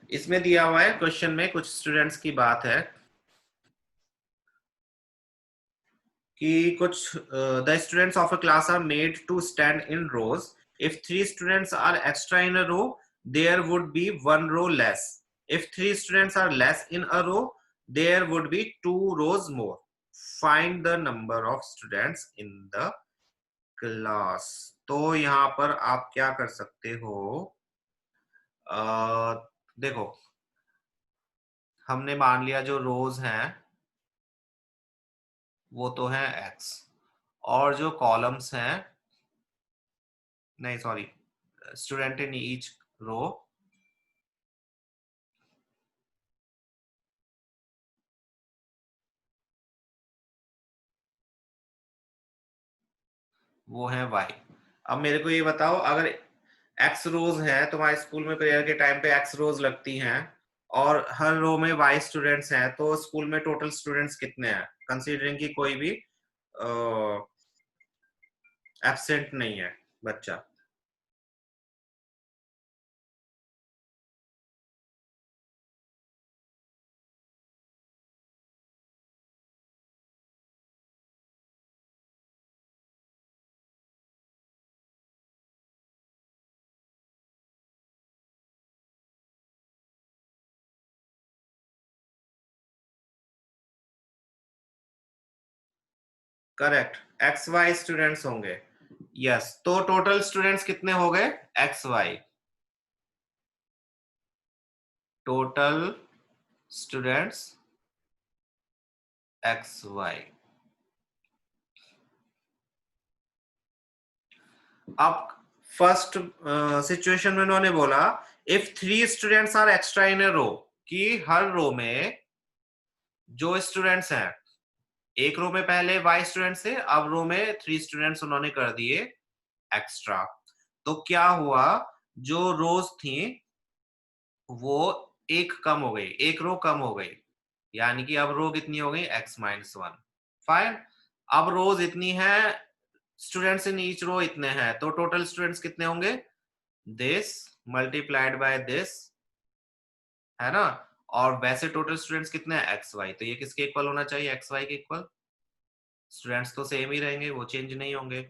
इसमें दिया हुआ है क्वेश्चन में, कुछ स्टूडेंट्स की बात है कि कुछ the students of a class are made to stand in rows, if 3 students are extra in a row there would be 1 row less, if 3 students are less in a row there would be 2 rows more, find the number of students in the class. तो यहाँ पर आप क्या कर सकते हो, देखो हमने मान लिया जो रोज हैं वो तो है एक्स, और जो कॉलम्स हैं, नहीं sorry, student in each row वो है वाई। अब मेरे को ये बताओ, अगर एक्स रोज है, तुम्हारे स्कूल में प्रेयर के टाइम पे एक्स रोज लगती हैं और हर रो में वाई स्टूडेंट्स हैं, तो स्कूल में टोटल स्टूडेंट्स कितने हैं, कंसीडरिंग कि कोई भी एब्सेंट नहीं है बच्चा। करेक्ट, एक्स वाई स्टूडेंट्स होंगे। यस, तो टोटल स्टूडेंट्स कितने हो गए? X Y. Total students X Y. अब फर्स्ट सिचुएशन में उन्होंने बोला if 3 students are extra in a row, कि हर रो में जो स्टूडेंट्स हैं, एक रो में पहले वाई स्टूडेंट्स थे, अब रो में 3 स्टूडेंट्स उन्होंने कर दिए एक्स्ट्रा। तो क्या हुआ, जो रोज थी वो एक कम हो गई, एक रो कम हो गई, यानी कि अब रो कितनी हो गई? x-1। फाइन। अब रोज इतनी है, स्टूडेंट्स इन ईच रो इतने हैं, तो टोटल स्टूडेंट्स कितने होंगे? दिस मल्टीप्लाइड बाय दिस, है ना। और वैसे टोटल स्टूडेंट्स कितने हैं? X Y. तो ये किसके इक्वल होना चाहिए? एक्स वाई के इक्वल। स्टूडेंट्स तो सेम ही रहेंगे, वो चेंज नहीं होंगे।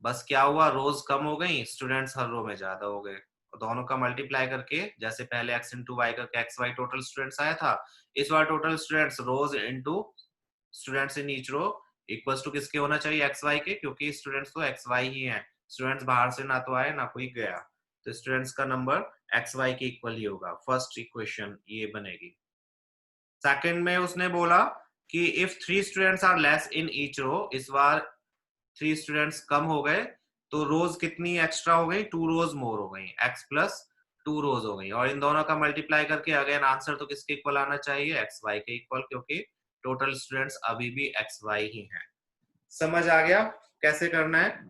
बस क्या हुआ, रोज कम हो गई, स्टूडेंट्स हर रो में ज्यादा हो गए। दोनों का मल्टीप्लाई करके, जैसे पहले x इंटू वाई करके एक्स वाई टोटल स्टूडेंट्स आया था, इस बार total students rows into students in each row equals to किसके होना चाहिए? एक्स वाई के, क्योंकि स्टूडेंट्स तो एक्स वाई ही हैं। स्टूडेंट्स बाहर से ना तो आए ना कोई गया, तो स्टूडेंट्स का नंबर एक्स वाई के इक्वल ही होगा। फर्स्ट इक्वेशन ये बनेगी। सेकंड में उसने बोला कि if 3 students are less in each row, इस बार 3 स्टूडेंट्स कम हो गए, तो रोज कितनी एक्स्ट्रा हो गई? 2 रोज मोर हो गई, x प्लस 2 रोज हो गई। और इन दोनों का मल्टीप्लाई करके अगेन आंसर तो किसके इक्वल आना चाहिए? एक्स वाई के इक्वल, क्योंकि टोटल स्टूडेंट्स अभी भी एक्स वाई ही हैं। समझ आ गया कैसे करना है?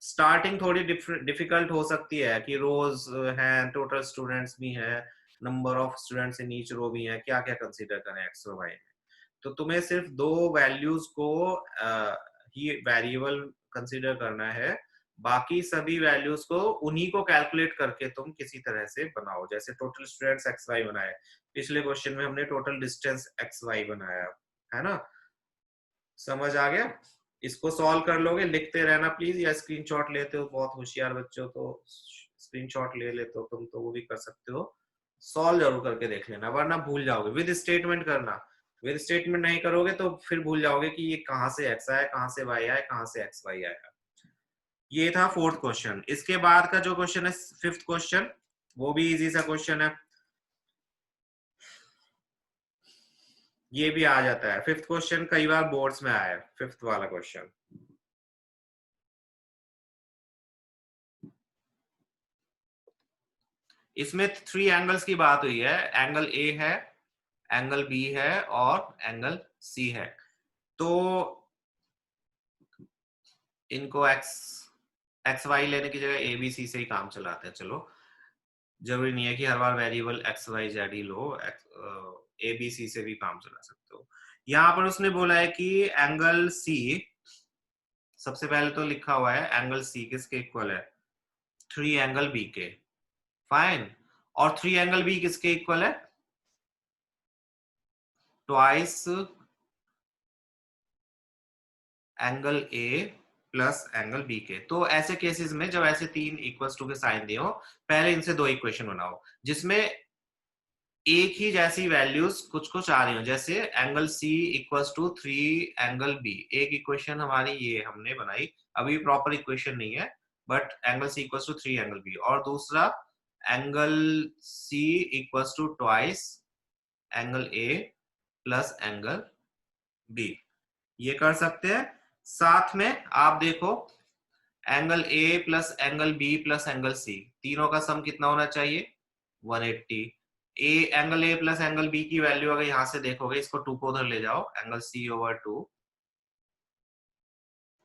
स्टार्टिंग थोड़ी डिफिकल्ट हो सकती है कि रोज हैं, टोटल स्टूडेंट्स भी हैं, number of students in each row भी हैं, क्या क्या कंसीडर करें एक्स और वाई में। तो तुम्हें सिर्फ दो वैल्यूज को ही वेरिएबल कंसीडर करना है, बाकी सभी वैल्यूज को उन्हीं को कैलकुलेट करके तुम किसी तरह से बनाओ। जैसे टोटल स्टूडेंट्स एक्स वाई बनाए, पिछले क्वेश्चन में हमने टोटल डिस्टेंस एक्स वाई बनाया, है ना। समझ आ गया? इसको सॉल्व कर लोगे, लिखते रहना प्लीज, या स्क्रीनशॉट लेते हो, बहुत होशियार बच्चे हो तो स्क्रीनशॉट ले लेते हो तुम, तो वो भी कर सकते हो। सॉल्व जरूर करके देख लेना, वरना भूल जाओगे। विद स्टेटमेंट करना, विद स्टेटमेंट नहीं करोगे तो फिर भूल जाओगे कि ये कहां से एक्स आया, कहां से वाई आया, कहां से एक्स वाई आया। ये था फोर्थ क्वेश्चन। इसके बाद का जो क्वेश्चन है फिफ्थ क्वेश्चन, वो भी इजी सा क्वेश्चन है, ये भी आ जाता है। फिफ्थ क्वेश्चन कई बार बोर्ड्स में आया है, फिफ्थ वाला क्वेश्चन। इसमें 3 एंगल्स की बात हुई है, एंगल ए है, एंगल बी है और एंगल सी है। तो इनको एक्स वाई लेने की जगह ए बी सी से ही काम चलाते हैं। चलो, जरूरी नहीं है कि हर बार वेरिएबल एक्स वाई जेड ही लो, ए बी सी से भी काम चला सकते हो। यहाँ पर उसने बोला है कि एंगल सी, सबसे पहले तो लिखा हुआ है एंगल सी किसके इक्वल है? 3 एंगल बी के। फाइन। और 3 एंगल बी किसके इक्वल है? Twice angle A plus angle B के। तो ऐसे केसेस में जब ऐसे 3 इक्वल्स टू के साइन दिए हो, पहले इनसे 2 इक्वेशन बनाओ जिसमें एक ही जैसी वैल्यूज कुछ कुछ आ रही हो। जैसे angle C equals to 3 angle B, एक इक्वेशन हमारी ये हमने बनाई, अभी प्रॉपर इक्वेशन नहीं है, but angle C equals to 3 angle B. और दूसरा angle C equals to twice angle A plus angle B, ये कर सकते हैं। साथ में आप देखो, angle A plus angle B plus angle C, तीनों का सम कितना होना चाहिए? 180। A angle A plus angle B की वैल्यू अगर यहां से देखोगे, इसको 2 को उधर ले जाओ, angle C over 2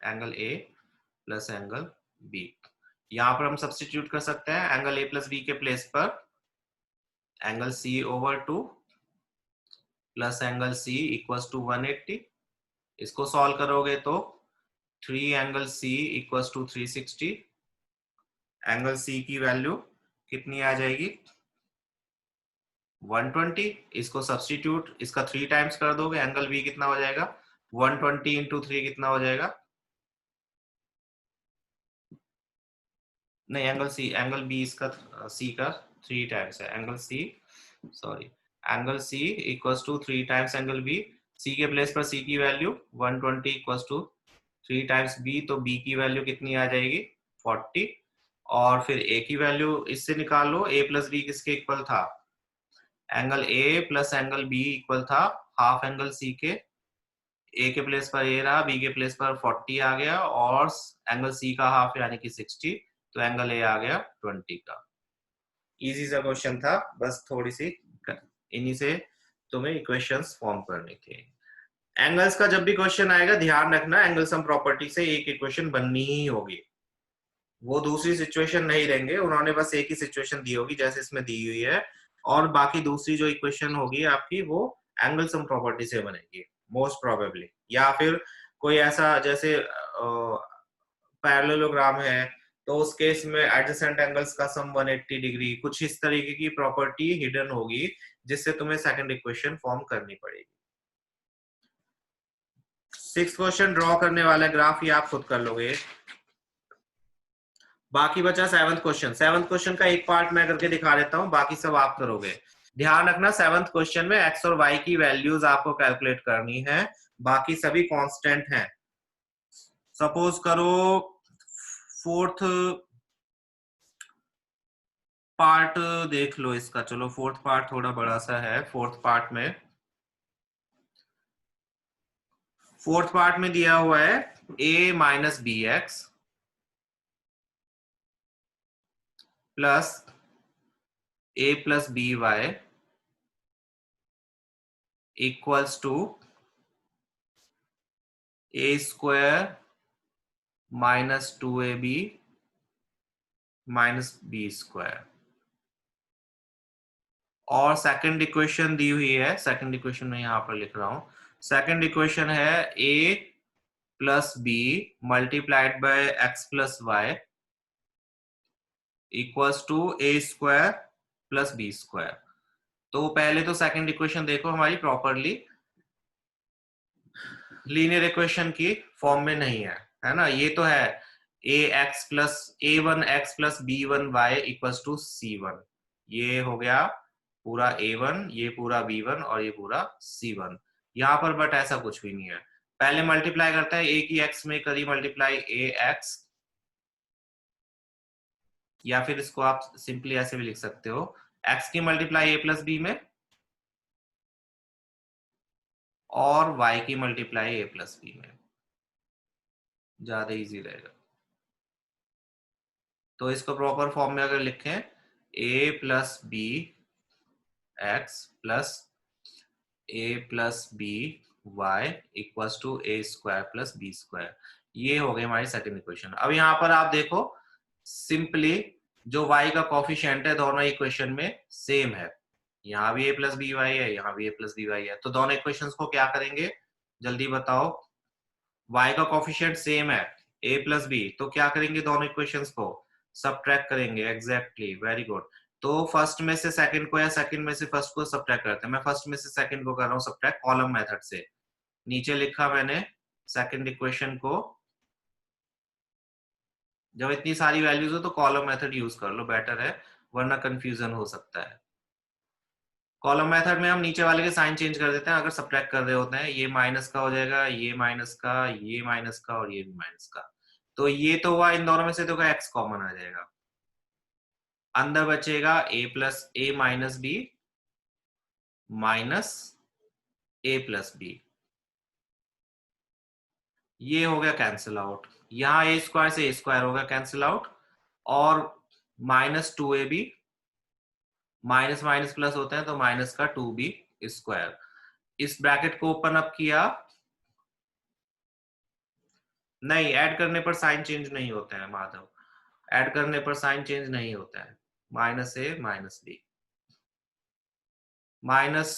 angle A plus angle B. यहां पर हम सब्सटीट्यूट कर सकते हैं एंगल ए प्लस बी के प्लेस पर angle C over 2 plus angle C equals to 180। इसको सॉल्व करोगे तो 3 angle C equals to 360। Angle C की वैल्यू कितनी आ जाएगी? 120। इसको सब्सटीट्यूट, इसका 3 टाइम्स कर दोगे, एंगल बी कितना हो जाएगा? 120 इंटू 3 कितना हो जाएगा? नहीं, एंगल बी इसका सी का 3 टाइम्स है। Angle C, sorry, angle C equals to 3 times angle B. C के प्लेस पर सी की value 120 equals to 3 times B, तो बी की वैल्यू कितनी आ जाएगी 40, और फिर ए की वैल्यू इससे निकाल लो, ए प्लस बी किसके इक्वल था, angle A plus angle B equal था हाफ एंगल सी के, ए के प्लेस पर ए रहा, बी के प्लेस पर 40 आ गया, और एंगल सी का हाफ यानी कि 60, तो एंगल ए आ गया 20 का। इजी सा क्वेश्चन था, बस थोड़ी सी इन्हीं से तुम्हें इक्वेशंस फॉर्म करनी थी। एंगल्स का जब भी क्वेश्चन आएगा ध्यान रखना, एंगल सम प्रॉपर्टी से एक इक्वेशन बननी ही होगी, वो दूसरी सिचुएशन नहीं देंगे, उन्होंने बस एक ही सिचुएशन दी होगी जैसे इसमें दी हुई है, और बाकी दूसरी जो इक्वेशन होगी आपकी वो एंगल सम प्रॉपर्टी से बनेगी मोस्ट प्रोबेबली, या फिर कोई ऐसा जैसे पैरेललोग्राम है तो उस केस में एडजेसेंट एंगल्स का सम 180 डिग्री, कुछ इस तरीके की प्रॉपर्टी हिडन होगी जिससे तुम्हें सेकंड इक्वेशन फॉर्म करनी पड़ेगी। 6th क्वेश्चन ड्रॉ करने वाला ग्राफ ये आप खुद कर लोगे। बाकी बचा 7th क्वेश्चन। 7th क्वेश्चन का एक पार्ट मैं करके दिखा देता हूं, बाकी सब आप करोगे। ध्यान रखना 7th क्वेश्चन में एक्स और वाई की वैल्यूज आपको कैलकुलेट करनी है, बाकी सभी कांस्टेंट हैं। सपोज करो 4th पार्ट देख लो इसका, चलो 4th पार्ट थोड़ा बड़ा सा है। 4th पार्ट में दिया हुआ है a minus B X plus a plus B Y equals to a square minus 2ab minus B square. और सेकंड इक्वेशन दी हुई है, सेकंड इक्वेशन में यहां पर लिख रहा हूं, सेकंड इक्वेशन है a plus B multiplied by X plus Y equals to A square plus B square. तो पहले तो सेकंड इक्वेशन देखो हमारी प्रॉपरली लीनियर इक्वेशन की फॉर्म में नहीं है ना, ये तो है A X plus A one X plus B one Y equals to C one, ये हो गया पूरा ए वन, ये पूरा बी वन और ये पूरा सी वन। यहाँ पर बट ऐसा कुछ भी नहीं है, पहले मल्टीप्लाई करता है, ए की एक्स में करी मल्टीप्लाई ए एक्स, या फिर इसको आप सिंपली ऐसे भी लिख सकते हो, एक्स की मल्टीप्लाई ए प्लस बी में और y की मल्टीप्लाई a प्लस बी में, ज्यादा इजी रहेगा। तो इसको प्रॉपर फॉर्म में अगर लिखें a plus B X plus a plus B Y equals to A square plus B square, ये हो गई हमारी सेकंड इक्वेशन। अब यहाँ पर आप देखो सिंपली जो y का कॉफिशिएंट है दोनों इक्वेशन में सेम है, यहाँ भी a प्लस बी वाई है, यहाँ भी a प्लस बी वाई है, तो दोनों इक्वेशंस को क्या करेंगे जल्दी बताओ, y का कॉफिशिएंट सेम है a प्लस बी, तो क्या करेंगे दोनों इक्वेशंस को सबट्रैक्ट करेंगे, एग्जैक्टली वेरी गुड। तो फर्स्ट में से सेकंड को या सेकंड में से फर्स्ट को सबट्रैक्ट करते हैं, मैं फर्स्ट में से सेकंड को कर रहा हूँ सबट्रैक्ट कॉलम मेथड से, नीचे लिखा मैंने सेकंड इक्वेशन को, जब इतनी सारी वैल्यूज हो तो कॉलम मेथड यूज कर लो, बेटर है वरना कंफ्यूजन हो सकता है। कॉलम मेथड में हम नीचे वाले के साइन चेंज कर देते हैं, अगर सबट्रैक्ट कर रहे होते हैं, ये माइनस का हो जाएगा, ये माइनस का, ये माइनस का और ये भी माइनस का, तो ये तो हुआ, इन दोनों में से तो एक्स कॉमन आ जाएगा, अंदर बचेगा a plus A minus B minus A plus B, ये हो गया कैंसिल आउट, यहाँ ए स्क्वायर से ए स्क्वायर हो गया कैंसिल आउट, और minus 2ab, minus minus plus होते हैं तो माइनस का 2b स्क्वायर, इस ब्रैकेट को ओपन अप किया, नहीं ऐड करने पर साइन चेंज नहीं होते हैं माधव, ऐड करने पर साइन चेंज नहीं होता है, minus A minus B minus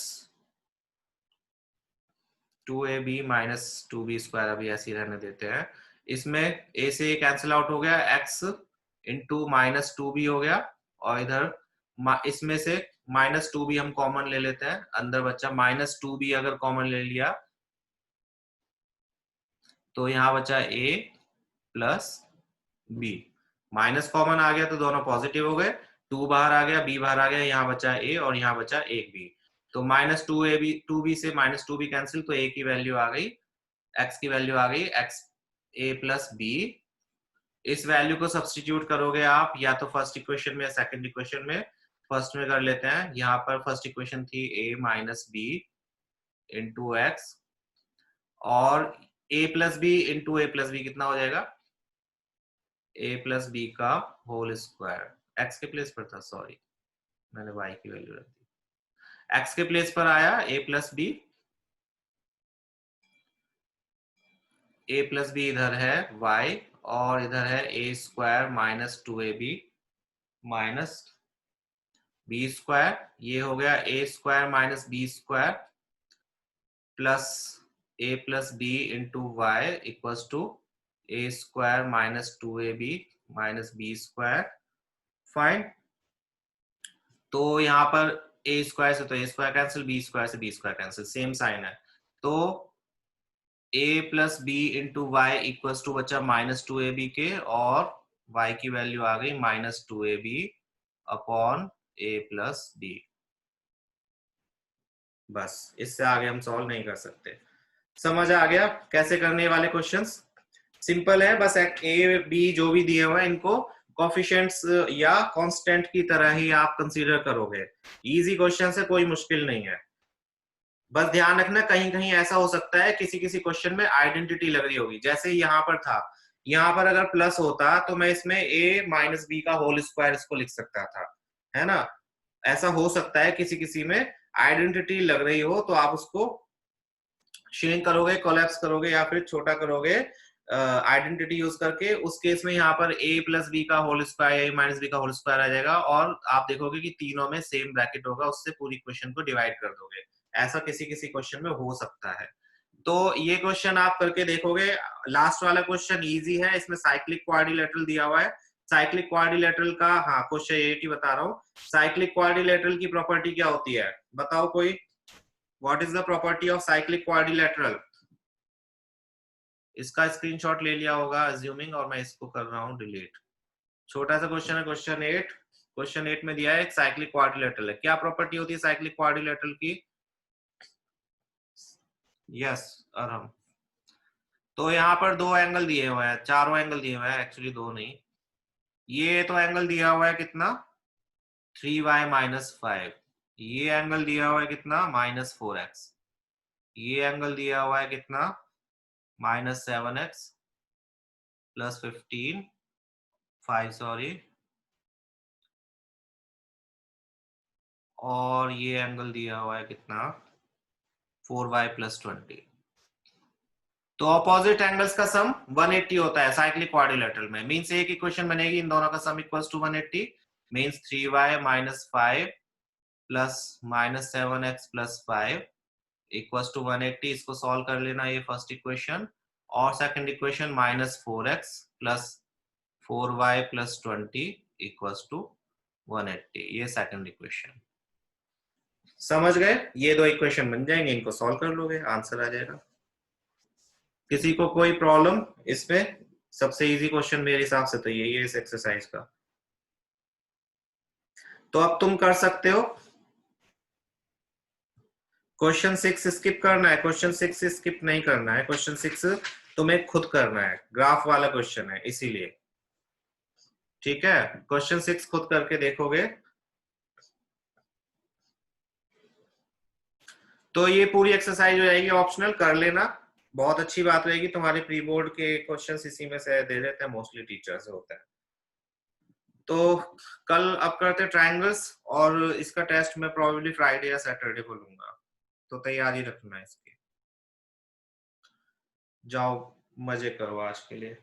2ab minus 2b square, अभी ऐसे ही रहने देते हैं, इसमें a से कैंसिल आउट हो गया, x इंटू माइनस 2b हो गया, और इधर इसमें से माइनस 2b हम कॉमन ले लेते हैं, अंदर बच्चा माइनस 2b अगर कॉमन ले लिया तो यहाँ बचा a plus b, minus common आ गया तो दोनों पॉजिटिव हो गए, 2 बाहर आ गया, b बाहर आ गया, यहाँ बचा a और यहाँ बचा एक b, तो माइनस 2b से माइनस 2b कैंसिल, तो a की वैल्यू आ गई, x की वैल्यू आ गई x a प्लस बी, इस वैल्यू को सब्स्टिट्यूट करोगे आप या तो फर्स्ट इक्वेशन में या सेकंड इक्वेशन में। फर्स्ट में कर लेते हैं, यहाँ पर फर्स्ट इक्वेशन थी a minus B into X, और a plus B into a plus B कितना हो जाएगा, a प्लस बी का होल स्क्वायर, x के प्लेस पर था, सॉरी मैंने y की वैल्यू रख दी, x के प्लेस पर आया a plus B, a plus B इधर है y, और इधर है a square minus 2ab minus B square, ये हो गया a square minus B square plus a plus B into Y equals to a square minus 2ab minus B square. Fine, तो यहाँ पर a स्क्वायर से तो a square cancel, b square से b square cancel, same sign है, तो a plus B into Y equals to बचा minus 2ab के, और y की वैल्यू आ गई minus 2ab upon a plus B. बस इससे आगे हम सॉल्व नहीं कर सकते। समझ आ गया कैसे करने वाले क्वेश्चंस? सिंपल है, बस ए बी जो भी दिए हुए हैं इनको कोफिशिएंट्स या कांस्टेंट की तरह ही आप कंसीडर करोगे। इजी क्वेश्चन है, कोई मुश्किल नहीं है। बस ध्यान रखना कहीं कहीं ऐसा हो सकता है किसी किसी क्वेश्चन में आइडेंटिटी लग रही होगी, जैसे यहाँ पर था, यहाँ पर अगर प्लस होता तो मैं इसमें a माइनस बी का होल स्क्वायर इसको लिख सकता था, है ना। ऐसा हो सकता है किसी किसी में आइडेंटिटी लग रही हो, तो आप उसको श्रिंक करोगे, कोलैप्स करोगे या फिर छोटा करोगे आइडेंटिटी यूज करके। उस केस में यहाँ पर a प्लस बी का whole square, a minus B का होल स्क्वायर आ जाएगा, और आप देखोगे कि तीनों में सेम ब्रैकेट होगा, उससे पूरी क्वेश्चन को डिवाइड कर दोगे। ऐसा किसी किसी क्वेश्चन में हो सकता है। तो ये क्वेश्चन आप करके देखोगे। लास्ट वाला क्वेश्चन इजी है, इसमें साइक्लिक क्वाड्रिलेटरल दिया हुआ है। साइक्लिक क्वाड्रिलेटरल का, हाँ क्वेश्चन 8 ही बता रहा हूँ। साइक्लिक क्वाड्रिलेटरल की प्रॉपर्टी क्या होती है, बताओ कोई। What is the property of cyclic quadrilateral? इसका स्क्रीनशॉट ले लिया होगा अज्यूमिंग, और मैं इसको कर रहा हूँ डिलीट। छोटा सा क्वेश्चन है, क्वेश्चन 8। क्वेश्चन 8 में दिया है एक साइक्लिक क्वाड्रिलेटरल है, क्या प्रॉपर्टी होती है साइक्लिक क्वाड्रिलेटरल की? यस अरहम। तो यहाँ पर दो एंगल दिए हुए हैं, चारों एंगल दिए हुए हैं, एक्चुअली दो नहीं। ये तो एंगल दिया हुआ है कितना, 3y माइनस 5। ये एंगल दिया हुआ है कितना, -4x। ये एंगल दिया हुआ है कितना, -7x प्लस 15 5 सॉरी, और ये एंगल दिया हुआ है कितना, 4y प्लस 20। तो ऑपोजिट एंगल्स का सम 180 होता है साइक्लिक क्वाड्रिलेटरल में। मींस एक इक्वेशन बनेगी, इन दोनों का sum equals to 180, means 3y minus 5 plus -7x plus 5 equals to 180। इसको सॉल्व कर लेना, ये फर्स्ट इक्वेशन, और second equation -4x plus 4y plus 20 equals to 180, ये सेकंड इक्वेशन। समझ गए? ये दो इक्वेशन बन जाएंगे, इनको सॉल्व कर लोगे, आंसर आ जाएगा। किसी को कोई प्रॉब्लम इसमें? सबसे इजी क्वेश्चन मेरे हिसाब से तो यही है इस एक्सरसाइज का। तो अब तुम कर सकते हो। क्वेश्चन 6 स्किप करना है, क्वेश्चन 6 स्किप नहीं करना है, क्वेश्चन 6 तुम्हें खुद करना है, ग्राफ वाला क्वेश्चन है इसीलिए। ठीक है, क्वेश्चन 6 खुद करके देखोगे तो ये पूरी एक्सरसाइज हो जाएगी, ऑप्शनल कर लेना। बहुत अच्छी बात रहेगी, तुम्हारे प्री बोर्ड के क्वेश्चंस इसी में से दे देते हैं, मोस्टली टीचर से होता है। तो कल अब करते ट्रायंगल्स, और इसका टेस्ट मैं प्रोबेबली फ्राइडे या सैटरडे को लूंगा, तो तैयारी रखना इसकी। जाओ मजे करो आज के लिए।